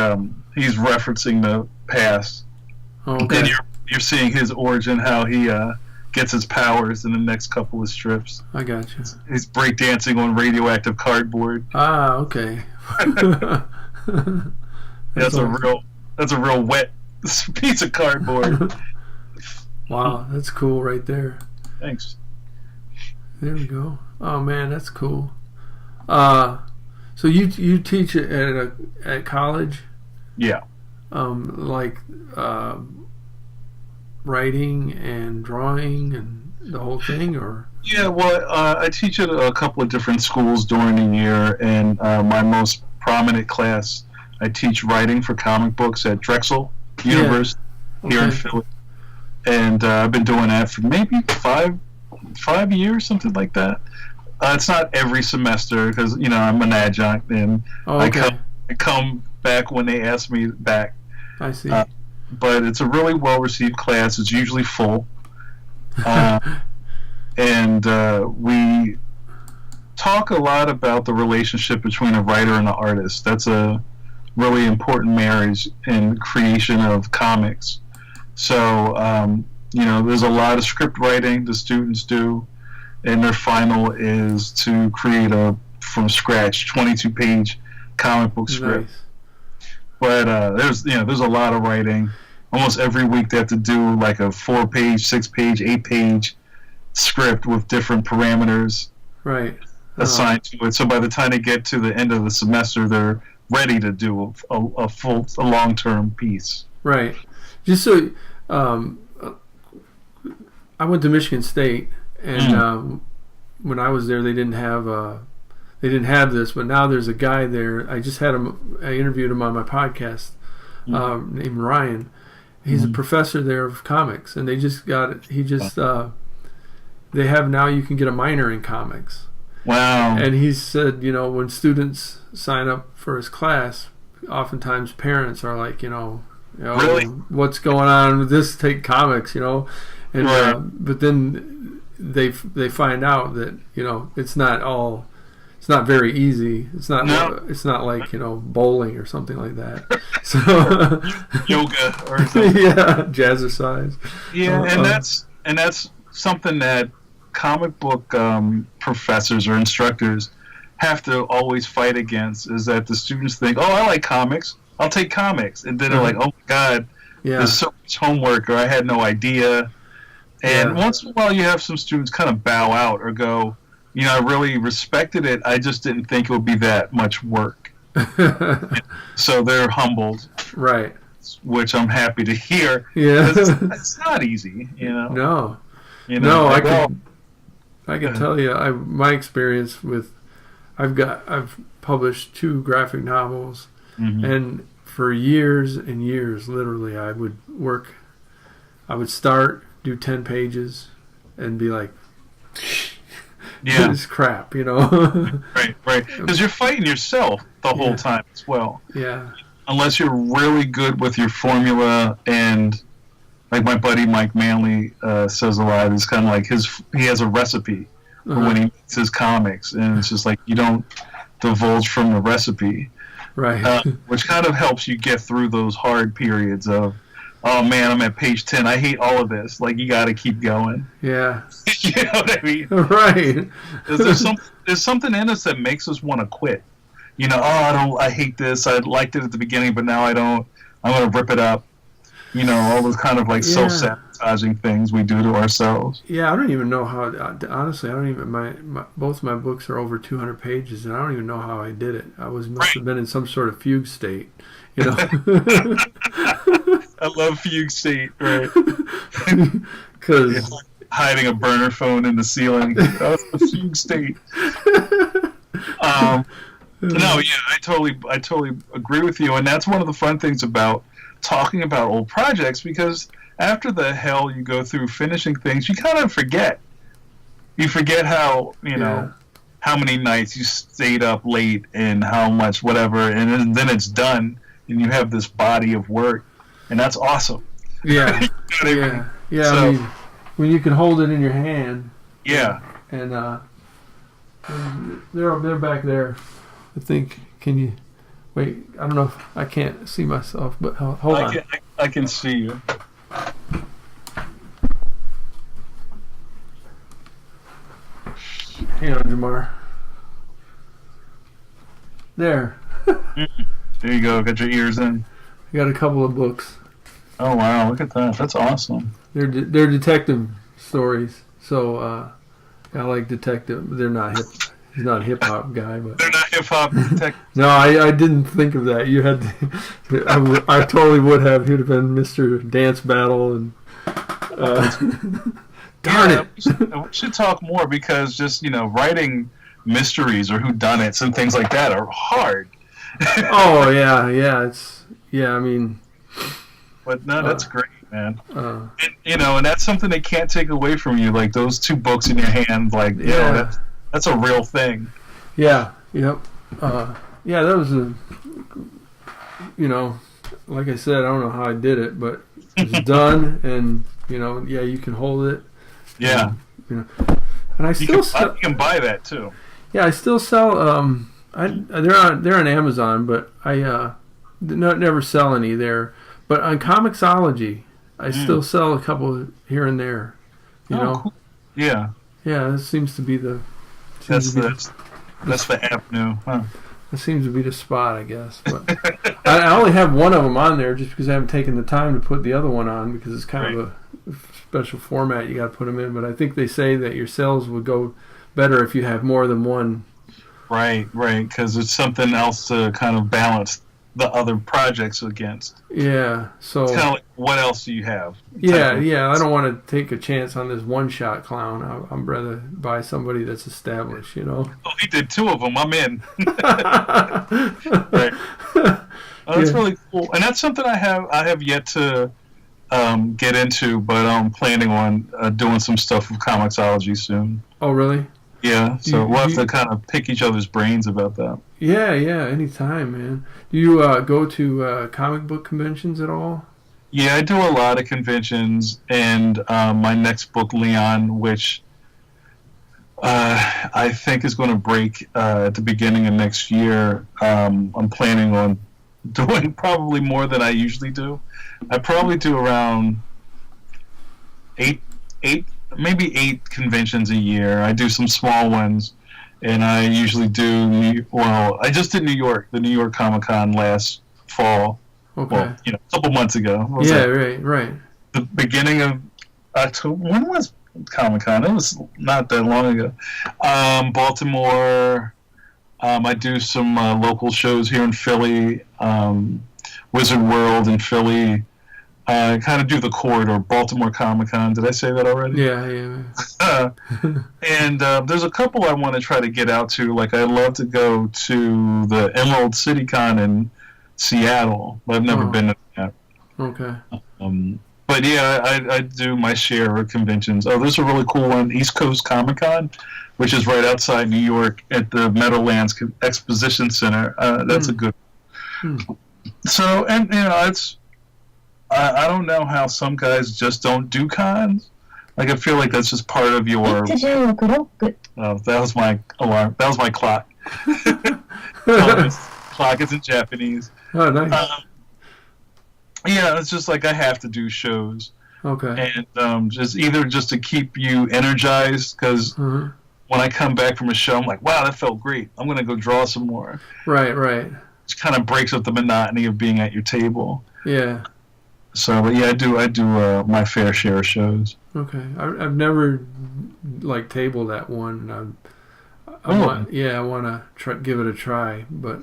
Speaker 2: he's referencing the past.
Speaker 1: Okay.
Speaker 2: And you're seeing his origin, how he gets his powers in the next couple of strips.
Speaker 1: I got you.
Speaker 2: He's breakdancing on radioactive cardboard.
Speaker 1: Ah, okay.
Speaker 2: That's a real wet piece of cardboard.
Speaker 1: Wow, that's cool right there.
Speaker 2: Thanks.
Speaker 1: There we go. Oh man, that's cool. So you teach at college?
Speaker 2: Yeah.
Speaker 1: Like writing and drawing and the whole thing, or?
Speaker 2: Yeah, well, I teach at a couple of different schools during the year, and my most prominent class, I teach writing for comic books at Drexel University here in Philly, and I've been doing that for maybe five years, something like that. It's not every semester because I'm an adjunct, and I come back when they ask me back.
Speaker 1: I see.
Speaker 2: But it's a really well received class. It's usually full, and we talk a lot about the relationship between a writer and an artist. That's a really important marriage in creation of comics. So there's a lot of script writing the students do, and their final is to create from scratch 22-page comic book script.
Speaker 1: Nice.
Speaker 2: But there's a lot of writing. Almost every week they have to do like a 4-page, 6-page, 8-page script with different parameters assigned to it. So by the time they get to the end of the semester, they're ready to do a long-term piece. Right.
Speaker 1: Just so I went to Michigan State, and when I was there, they didn't have this, but now there's a guy there. I just had him. I interviewed him on my podcast, named Ryan. He's a professor there of comics, and they just got it. They have now. You can get a minor in comics.
Speaker 2: Wow.
Speaker 1: And he said, when students sign up for his class, oftentimes parents are like,
Speaker 2: really?
Speaker 1: What's going on with this? Take comics, and but then they find out that it's not very easy. It's not like bowling or something like that. So
Speaker 2: yoga or something.
Speaker 1: Yeah, jazzercise.
Speaker 2: Yeah, and that's something that comic book professors or instructors have to always fight against, is that the students think, oh, I like comics, I'll take comics, and then they're like, oh my god, there's so much homework, or I had no idea. And once in a while you have some students kind of bow out or go, I really respected it, I just didn't think it would be that much work. So they're humbled,
Speaker 1: right?
Speaker 2: Which I'm happy to hear.
Speaker 1: Yeah,
Speaker 2: it's not easy,
Speaker 1: No, I can tell you, my experience with, I've published 2 graphic novels, and for years and years, literally, I would start, do 10 pages, and be like, this is crap,
Speaker 2: Right. Because you're fighting yourself the whole time as well.
Speaker 1: Yeah.
Speaker 2: Unless you're really good with your formula and like my buddy Mike Manley says a lot. It's kind of like he has a recipe for when he makes his comics, and it's just like you don't divulge from the recipe,
Speaker 1: right?
Speaker 2: Which kind of helps you get through those hard periods of, oh man, I'm at page 10. I hate all of this. Like, you got to keep going.
Speaker 1: Yeah.
Speaker 2: You know what I mean?
Speaker 1: Right.
Speaker 2: There's something in us that makes us want to quit. You know, I hate this. I liked it at the beginning, but now I don't. I'm going to rip it up. You know, all those kind of like self-sabotaging things we do to ourselves.
Speaker 1: Yeah, I don't even know how. Honestly, I don't even. Both my books are over 200 pages, and I don't even know how I did it. Must have been in some sort of fugue state. You know.
Speaker 2: I love fugue state, right?
Speaker 1: Because
Speaker 2: hiding a burner phone in the ceiling. That's the fugue state. No, yeah, I totally agree with you, and that's one of the fun things about talking about old projects, because after the hell you go through finishing things, you kind of forget. You forget how, you know, how many nights you stayed up late and how much whatever, and then it's done, and you have this body of work, and that's awesome.
Speaker 1: Yeah.
Speaker 2: You know what I mean?
Speaker 1: Yeah,
Speaker 2: So,
Speaker 1: I mean, when you can hold it in your hand.
Speaker 2: Yeah.
Speaker 1: And they're back there. I think. Can you wait? I don't know if I can't see myself, but hold on.
Speaker 2: I can see you.
Speaker 1: Hang on, Jamar. There.
Speaker 2: There you go. Got your ears in.
Speaker 1: I got a couple of books.
Speaker 2: Oh wow! Look at that. That's awesome.
Speaker 1: They're detective stories, so I like detective. They're not hip. He's not a hip hop guy, but
Speaker 2: They're not hip hop detectives.
Speaker 1: no, I didn't think of that. You had to, I totally would have. He'd have been Mr. Dance Battle and darn it.
Speaker 2: We should talk more, because just, you know, writing mysteries or whodunits and things like that are hard.
Speaker 1: Oh yeah. I mean,
Speaker 2: but no, that's great, man. And, you know, and that's something they can't take away from you. Like those two books in your hand, like, you know, that's a real thing.
Speaker 1: Yeah. Yep. Yeah, that was a. You know, like I said, I don't know how I did it, but it's done, and you know, yeah, you can hold it.
Speaker 2: Yeah.
Speaker 1: And, you know, and I still
Speaker 2: you can buy that too.
Speaker 1: Yeah, I still sell. They're on Amazon, but I never sell any there. But on Comixology, I still sell a couple here and there. You know.
Speaker 2: Cool. Yeah.
Speaker 1: Yeah, that seems to be the.
Speaker 2: That's the avenue. Huh.
Speaker 1: That seems to be the spot, I guess. But I only have one of them on there just because I haven't taken the time to put the other one on, because it's kind of a special format you got to put them in. But I think they say that your sales would go better if you have more than one. Right,
Speaker 2: because it's something else to kind of balance the other projects against.
Speaker 1: Yeah, so
Speaker 2: it's kind of like, what else do you have?
Speaker 1: Yeah, I don't want to take a chance on this one-shot clown. I'd rather buy somebody that's established, you know.
Speaker 2: Oh, he did 2 of them. I'm in. Right. Oh, that's really cool, and that's something I have yet to get into, but I'm planning on doing some stuff with Comixology soon.
Speaker 1: Oh, really?
Speaker 2: Yeah, so we'll have to kind of pick each other's brains about that.
Speaker 1: Yeah, anytime, man. Do you go to comic book conventions at all?
Speaker 2: Yeah, I do a lot of conventions, and my next book, Leon, which I think is going to break at the beginning of next year. I'm planning on doing probably more than I usually do. I probably do around maybe 8 conventions a year. I do some small ones, and I usually do. I just did New York, the New York Comic Con last fall.
Speaker 1: Okay.
Speaker 2: Well, you know, a couple months ago.
Speaker 1: Right.
Speaker 2: The beginning of October. When was Comic Con? It was not that long ago. Baltimore. I do some local shows here in Philly. Wizard World in Philly. I kind of do the corridor, Baltimore Comic Con. Did I say that already?
Speaker 1: Yeah.
Speaker 2: And there's a couple I want to try to get out to. Like, I'd love to go to the Emerald City Con in Seattle, but I've never been to that.
Speaker 1: Okay.
Speaker 2: But yeah, I do my share of conventions. Oh, there's a really cool one, East Coast Comic Con, which is right outside New York at the Meadowlands Exposition Center. That's a good one. So, and you know, I don't know how some guys just don't do cons. Like, I feel like that's just part of your... Oh, that was my alarm. That was my clock. Clock is in Japanese.
Speaker 1: Oh, nice.
Speaker 2: Yeah, it's just like I have to do shows.
Speaker 1: Okay.
Speaker 2: And just to keep you energized, because when I come back from a show, I'm like, wow, that felt great. I'm going to go draw some more.
Speaker 1: Right.
Speaker 2: It kind of breaks up the monotony of being at your table.
Speaker 1: Yeah.
Speaker 2: So, but yeah, I do my fair share of shows.
Speaker 1: Okay. I've never, like, tabled at one. I want to give it a try, but...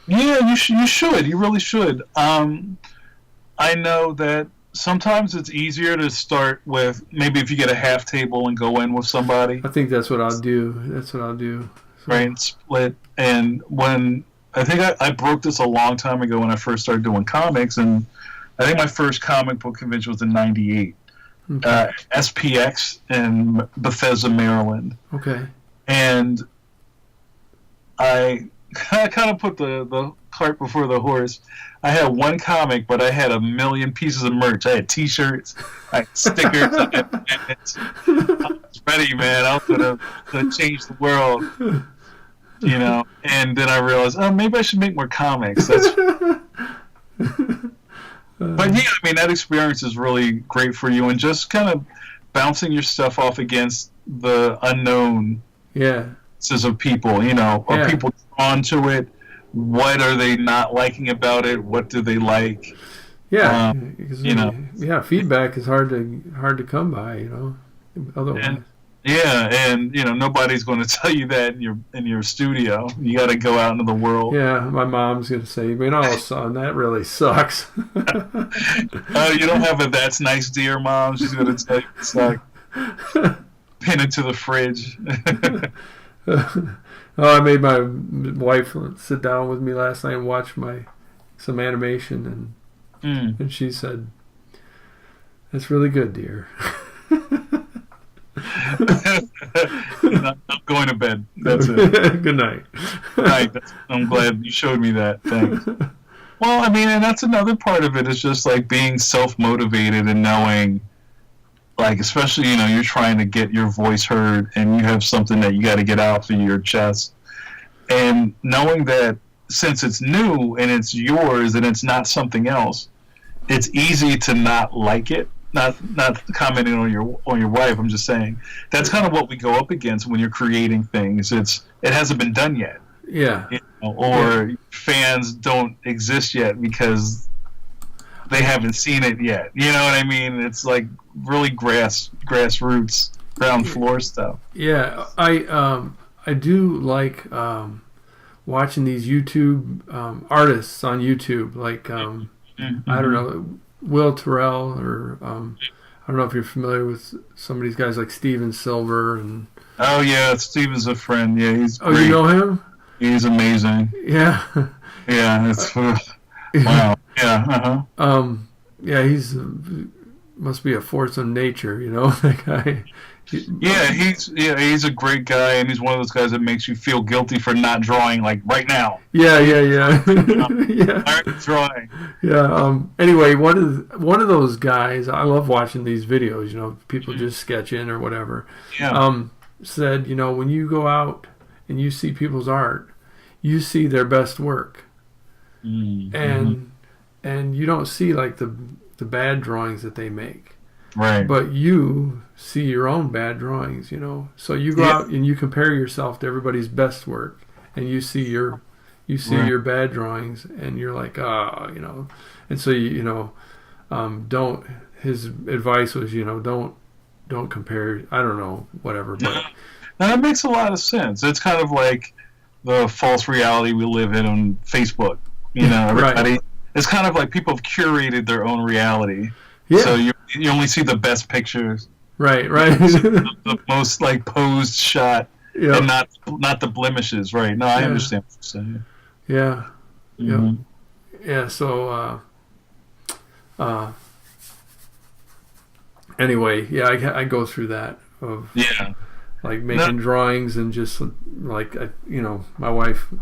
Speaker 2: Yeah, you should. You really should. I know that sometimes it's easier to start with, maybe if you get a half table and go in with somebody.
Speaker 1: I think that's what I'll do. So.
Speaker 2: Right, and split. And when, I think I broke this a long time ago when I first started doing comics, and I think my first comic book convention was in '98. Okay. SPX in Bethesda, Maryland.
Speaker 1: Okay.
Speaker 2: And I kind of put the cart before the horse. I had one comic, but I had a million pieces of merch. I had T-shirts, I had stickers, I had pennants. I was ready, man. I was gonna change the world, you know. And then I realized, oh, maybe I should make more comics. But yeah, I mean, that experience is really great for you, and just kind of bouncing your stuff off against the unknown.
Speaker 1: Yeah.
Speaker 2: Of people, you know, are people drawn to it? What are they not liking about it? What do they like?
Speaker 1: Yeah,
Speaker 2: you know.
Speaker 1: Yeah, feedback is hard to come by, you know. Otherwise.
Speaker 2: And you know, nobody's going to tell you that in your studio. You got to go out into the world.
Speaker 1: Yeah, my mom's going to say, you know, son, that really sucks.
Speaker 2: Oh, you don't have a "that's nice, dear" mom. She's going to tell you it's like pin it to the fridge.
Speaker 1: I made my wife sit down with me last night and watch some animation, and she said, "That's really good, dear."
Speaker 2: I'm going to bed. That's it.
Speaker 1: Good night.
Speaker 2: I'm glad you showed me that. Thanks. Well, I mean, and that's another part of it, is just like being self-motivated and knowing, like, especially, you know, you're trying to get your voice heard and you have something that you got to get out through your chest, and knowing that since it's new and it's yours and it's not something else, it's easy to not like it. Not commenting on your wife. I'm just saying that's kind of what we go up against when you're creating things. It hasn't been done yet.
Speaker 1: Yeah.
Speaker 2: You know, or fans don't exist yet because they haven't seen it yet. You know what I mean? It's like really grassroots, ground floor stuff.
Speaker 1: Yeah, I do like watching these YouTube artists on YouTube, like I don't know, Will Terrell, or I don't know if you're familiar with some of these guys like Steven Silver and.
Speaker 2: Oh yeah, Steven's a friend. Yeah, he's.
Speaker 1: Oh,
Speaker 2: great.
Speaker 1: You know him?
Speaker 2: He's amazing.
Speaker 1: Yeah.
Speaker 2: Yeah, it's wow. Yeah.
Speaker 1: Yeah, he's must be a force of nature, you know, that guy. He's a great guy, and he's one of those guys that makes you feel guilty for not drawing, like, right now. Yeah.
Speaker 2: Yeah. Drawing.
Speaker 1: Yeah. Anyway, one of those guys, I love watching these videos. You know, people just sketching or whatever.
Speaker 2: Yeah.
Speaker 1: Said, you know, when you go out and you see people's art, you see their best work, and you don't see like the bad drawings that they make.
Speaker 2: Right.
Speaker 1: But you see your own bad drawings, you know. So you go out and you compare yourself to everybody's best work, and you see your bad drawings, and you're like, you know. And so don't. His advice was, you know, don't compare. I don't know, whatever. But
Speaker 2: now, that makes a lot of sense. It's kind of like the false reality we live in on Facebook. You know, everybody. Right. It's kind of like people have curated their own reality. Yeah. So you only see the best pictures.
Speaker 1: Right.
Speaker 2: The most like posed shot, and not the blemishes. Right. No, I understand what you're saying.
Speaker 1: Yeah. Mm-hmm. Yeah. So anyway, I go through that of like making drawings and just like, you know, my wife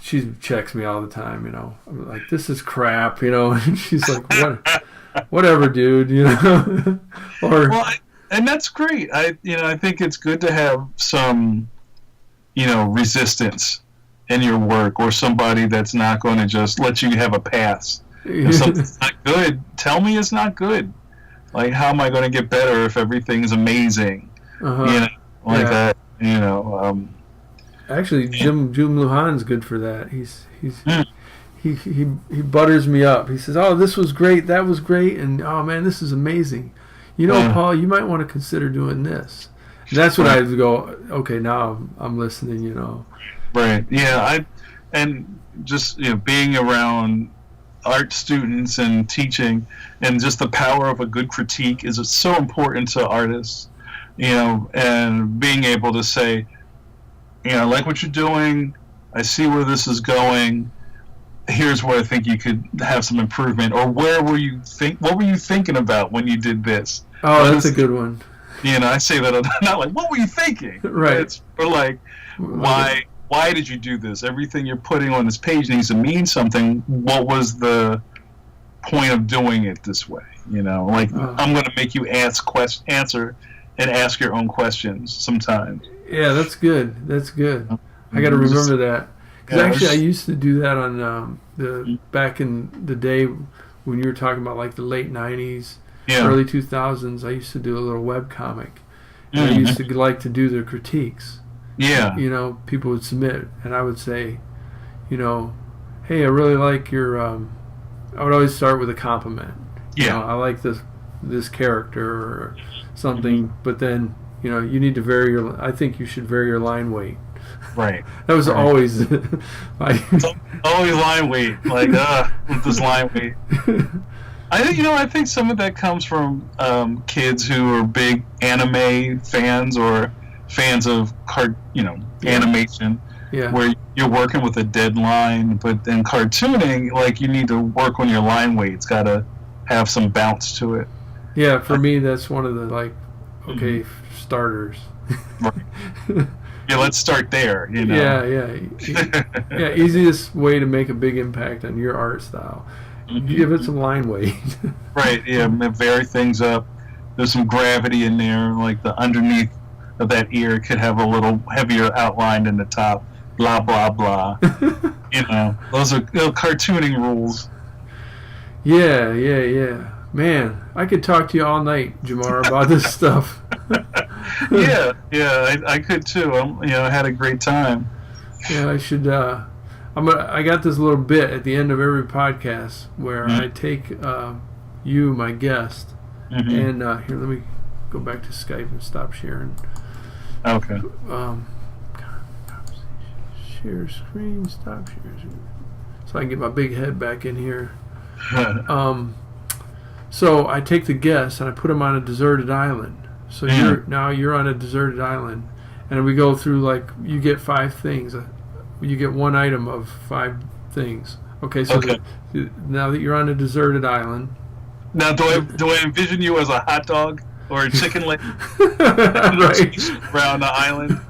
Speaker 1: she checks me all the time. You know, I'm like, this is crap. You know, and she's like, whatever, dude. You know, or
Speaker 2: and that's great. I think it's good to have some, resistance in your work, or somebody that's not going to just let you have a pass. If something's not good, tell me it's not good. Like, how am I going to get better if everything's amazing? That.
Speaker 1: Actually, Jim Luhan's good for that. He butters me up. He says, "Oh, this was great. That was great. And oh man, this is amazing. Paul, you might want to consider doing this." And that's when I go, "Okay, now I'm listening."
Speaker 2: Right. Yeah. And just being around art students and teaching, and just the power of a good critique is so important to artists. And being able to say, I like what you're doing. I see where this is going. Here's where I think you could have some improvement. Or what were you thinking about when you did this?
Speaker 1: Oh, that's a good one.
Speaker 2: I say that not like, what were you thinking?
Speaker 1: Right.
Speaker 2: It's more like, why did you do this? Everything you're putting on this page needs to mean something. What was the point of doing it this way? I'm going to make you answer and ask your own questions sometimes.
Speaker 1: Yeah, that's good. I got to remember that. Because actually, I used to do that on back in the day when you were talking about like the late 90s, early 2000s. I used to do a little web comic. And I used to like to do the critiques.
Speaker 2: Yeah.
Speaker 1: People would submit, and I would say, hey, I really like your. I would always start with a compliment.
Speaker 2: Yeah.
Speaker 1: I like this character or something, but then. You need to vary your. I think you should vary your line weight.
Speaker 2: Right.
Speaker 1: That was always.
Speaker 2: Always line weight. Like, with this line weight. I think some of that comes from kids who are big anime fans or fans of animation.
Speaker 1: Yeah.
Speaker 2: Where you're working with a deadline, but then cartooning, like, you need to work on your line weight. It's got to have some bounce to it.
Speaker 1: Yeah, for me, that's one of the starters.
Speaker 2: Right. Yeah, let's start there.
Speaker 1: Yeah. Easiest way to make a big impact on your art style. Give it some line weight.
Speaker 2: Right. Yeah. Vary things up. There's some gravity in there. Like the underneath of that ear could have a little heavier outline than the top. Blah blah blah. Those are cartooning rules.
Speaker 1: Yeah. Man, I could talk to you all night, Jamar, about this stuff.
Speaker 2: Yeah, I could too. I had a great time.
Speaker 1: Yeah, I should. I got this little bit at the end of every podcast where I take you, my guest, and here, let me go back to Skype and stop sharing.
Speaker 2: Okay.
Speaker 1: Share screen, stop sharing, so I can get my big head back in here. So I take the guests and I put them on a deserted island. So you're on a deserted island, and we go through, like, you get 5 things. You get one item of 5 things. Okay, so now that you're on a deserted island.
Speaker 2: Now, do I envision you as a hot dog or a chicken leg?
Speaker 1: Right.
Speaker 2: Around the island.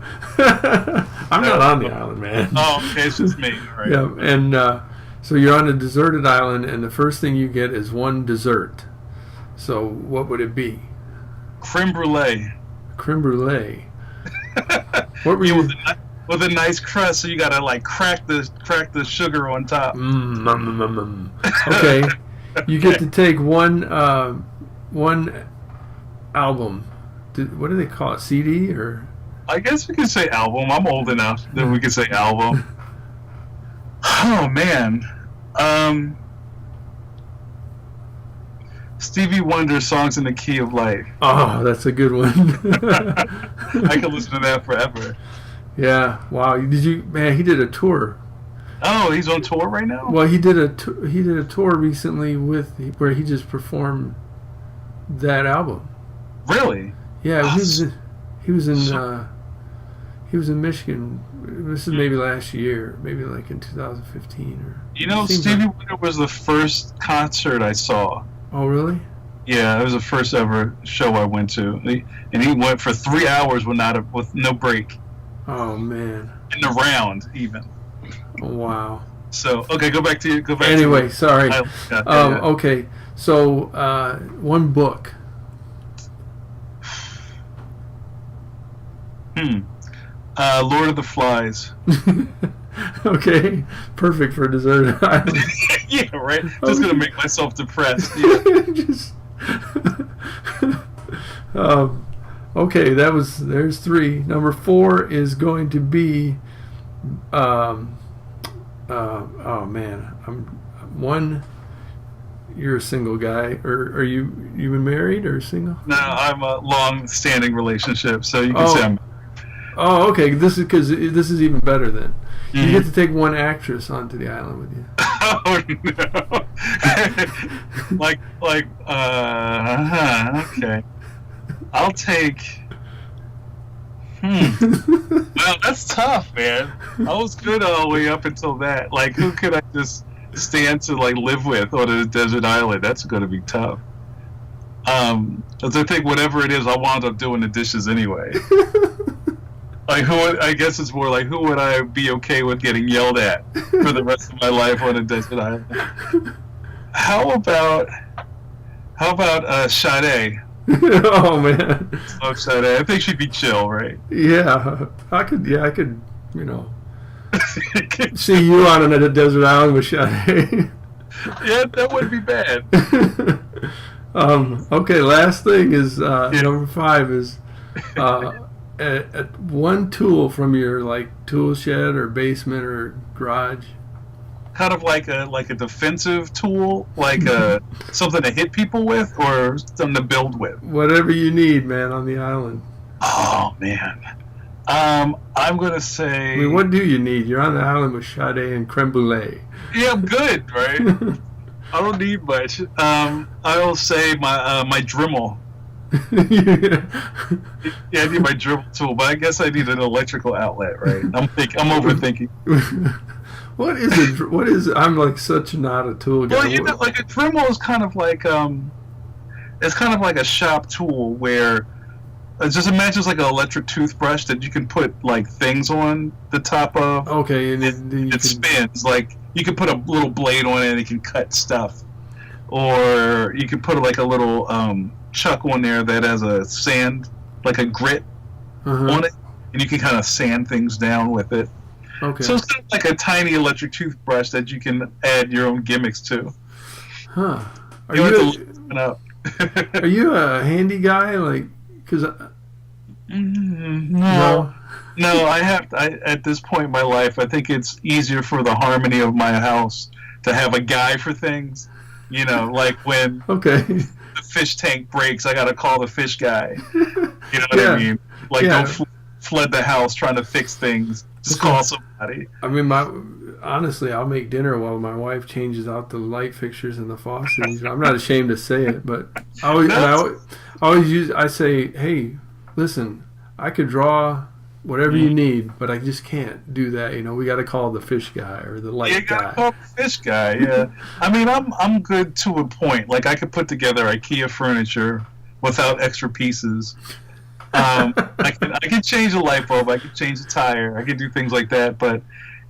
Speaker 1: I'm not on the island, man.
Speaker 2: Oh, okay, it's just me. Right.
Speaker 1: Yeah, and so you're on a deserted island, and the first thing you get is one dessert. So what would it be?
Speaker 2: Creme brulee.
Speaker 1: Creme brulee. What were you?
Speaker 2: With a nice crust, so you gotta like crack the sugar on top.
Speaker 1: Okay, you get to take one album. What do they call it? CD or?
Speaker 2: I guess we could say album. I'm old enough that we could say album. Oh man. Stevie Wonder, Songs in the Key of Life.
Speaker 1: Oh, that's a good one.
Speaker 2: I could listen to that forever.
Speaker 1: Yeah. Wow. Did you? Man, he did a tour.
Speaker 2: Oh, he's on tour right now?
Speaker 1: Well, he did a tour recently where he just performed that album.
Speaker 2: Really?
Speaker 1: Yeah. He was in Michigan. This is maybe last year, maybe like in 2015 or.
Speaker 2: Stevie Wonder was the first concert I saw.
Speaker 1: Oh, really?
Speaker 2: Yeah, it was the first ever show I went to, and he went for 3 hours with no break.
Speaker 1: Oh man!
Speaker 2: In the round, even.
Speaker 1: Wow.
Speaker 2: So okay, go back to
Speaker 1: Anyway, sorry.
Speaker 2: Yeah.
Speaker 1: Okay, so one book.
Speaker 2: Lord of the Flies.
Speaker 1: Okay, perfect for Deserted Island.
Speaker 2: Yeah, right. Just gonna make myself depressed. Yeah.
Speaker 1: Okay, there's 3. Number 4 is going to be oh man, you're a single guy, or are you been married or single?
Speaker 2: No, I'm a long-standing relationship, so you can say I'm.
Speaker 1: Oh, okay. This is even better then. Mm-hmm. You get to take one actress onto the island with you.
Speaker 2: Oh no! Okay. I'll take. Well, that's tough, man. I was good all the way up until that. Like, who could I just stand to live with on a desert island? That's going to be tough. Because I think whatever it is, I wound up doing the dishes anyway. I guess it's more like, who would I be okay with getting yelled at for the rest of my life on a desert island? How about Sade?
Speaker 1: Oh man.
Speaker 2: Oh, Sade. I think she'd be chill, right?
Speaker 1: Yeah, I could. See you on a desert island with Sade.
Speaker 2: Yeah, that wouldn't be bad.
Speaker 1: Okay, last thing is number 5 is one tool from your tool shed or basement or garage.
Speaker 2: Kind of like a defensive tool, something to hit people with, or something to build with.
Speaker 1: Whatever you need, man, on the island.
Speaker 2: Oh man, I'm gonna say.
Speaker 1: I mean, what do you need? You're on the island with Sade and creme brulee.
Speaker 2: Yeah, I'm good, right? I don't need much. I'll say my Dremel. Yeah, I need my Dremel tool, but I guess I need an electrical outlet, right? I'm overthinking.
Speaker 1: What is it? I'm such not a tool guy.
Speaker 2: Well, a Dremel is kind of it's kind of like a shop tool where just imagine it's like an electric toothbrush that you can put things on the top of.
Speaker 1: Okay, and
Speaker 2: it spins. You can put a little blade on it and it can cut stuff, or you can put a little chuck on there that has a sand, a grit on it, and you can kind of sand things down with it.
Speaker 1: Okay.
Speaker 2: So it's kind of like a tiny electric toothbrush that you can add your own gimmicks to.
Speaker 1: Huh. Are you a handy guy? Because
Speaker 2: no, I at this point in my life, I think it's easier for the harmony of my house to have a guy for things. When the fish tank breaks, I got to call the fish guy. You know what I mean? Don't flood the house trying to fix things. Just call somebody.
Speaker 1: I mean, honestly, I'll make dinner while my wife changes out the light fixtures and the faucets. I'm not ashamed to say it, but I say, hey, listen, I could draw whatever you need, but I just can't do that. We got to call the fish guy or the light guy. You got to call
Speaker 2: the fish guy. Yeah. I mean, I'm good to a point. I could put together IKEA furniture without extra pieces. I can change a light bulb. I can change a tire. I can do things like that. But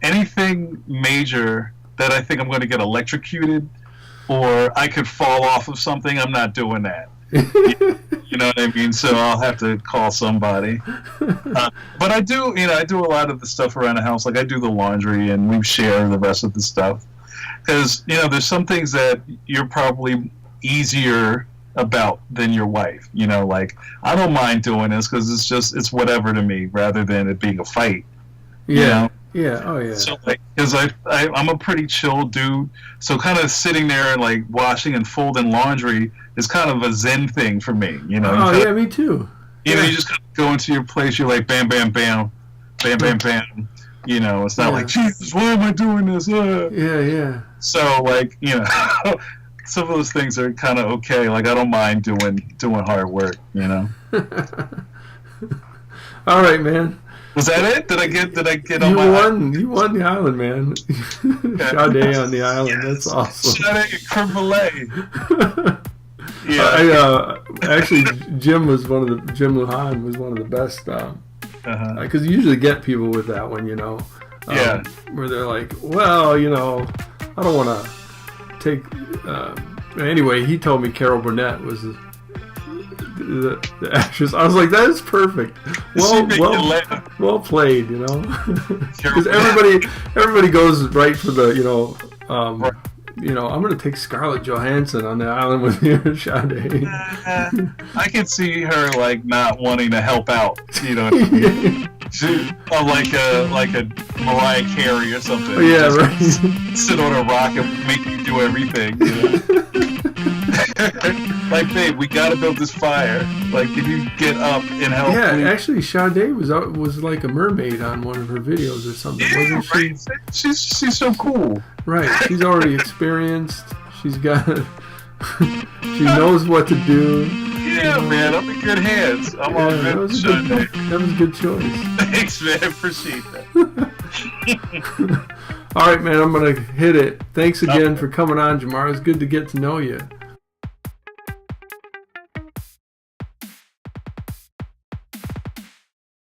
Speaker 2: anything major that I think I'm going to get electrocuted, or I could fall off of something, I'm not doing that. You know what I mean? So I'll have to call somebody. But I do a lot of the stuff around the house. I do the laundry, and we share the rest of the stuff. Because there's some things that you're probably easier about than your wife. I don't mind doing this because it's whatever to me, rather than it being a fight.
Speaker 1: Yeah. Yeah. Oh yeah.
Speaker 2: So because I'm a pretty chill dude, so kind of sitting there and washing and folding laundry is kind of a zen thing for me.
Speaker 1: Oh yeah, me too.
Speaker 2: You just kind of go into your place. You're bam, bam, bam, bam, bam, bam. It's not Jesus, why am I doing this?
Speaker 1: Yeah.
Speaker 2: So some of those things are kind of okay. I don't mind doing hard work.
Speaker 1: All right, man.
Speaker 2: Was that it? Did I get on
Speaker 1: You won the island, man. Sade on the island. That's awesome.
Speaker 2: Sade and creme brulee.
Speaker 1: Yeah. Actually, Jim Lujan was one of the best. Because you usually get people with that one, Where they're like, well, you know, I don't want to take. Anyway, he told me Carol Burnett was the actress. I was like, that is perfect. Well played, you know. Because everybody goes right for the, you know. You know, I'm going to take Scarlett Johansson on the island with you, Sade.
Speaker 2: I can see her like not wanting to help out, you know. Like a Mariah Carey or something.
Speaker 1: Oh, yeah, right.
Speaker 2: Sit on a rock and make you do everything. You know? Like, babe, we got to build this fire. Like, can you get up and help?
Speaker 1: Yeah,
Speaker 2: me?
Speaker 1: Actually, Sade was like a mermaid on one of her videos or something, wasn't she?
Speaker 2: Right. She's so cool.
Speaker 1: Right, she's already experienced. She's got. She knows what to do.
Speaker 2: Yeah, man, I'm in good hands. I'm all good.
Speaker 1: That was a good choice.
Speaker 2: Thanks, man. Appreciate that.
Speaker 1: All right, man, I'm gonna hit it. Thanks again for coming on, Jamar. It's good to get to know you.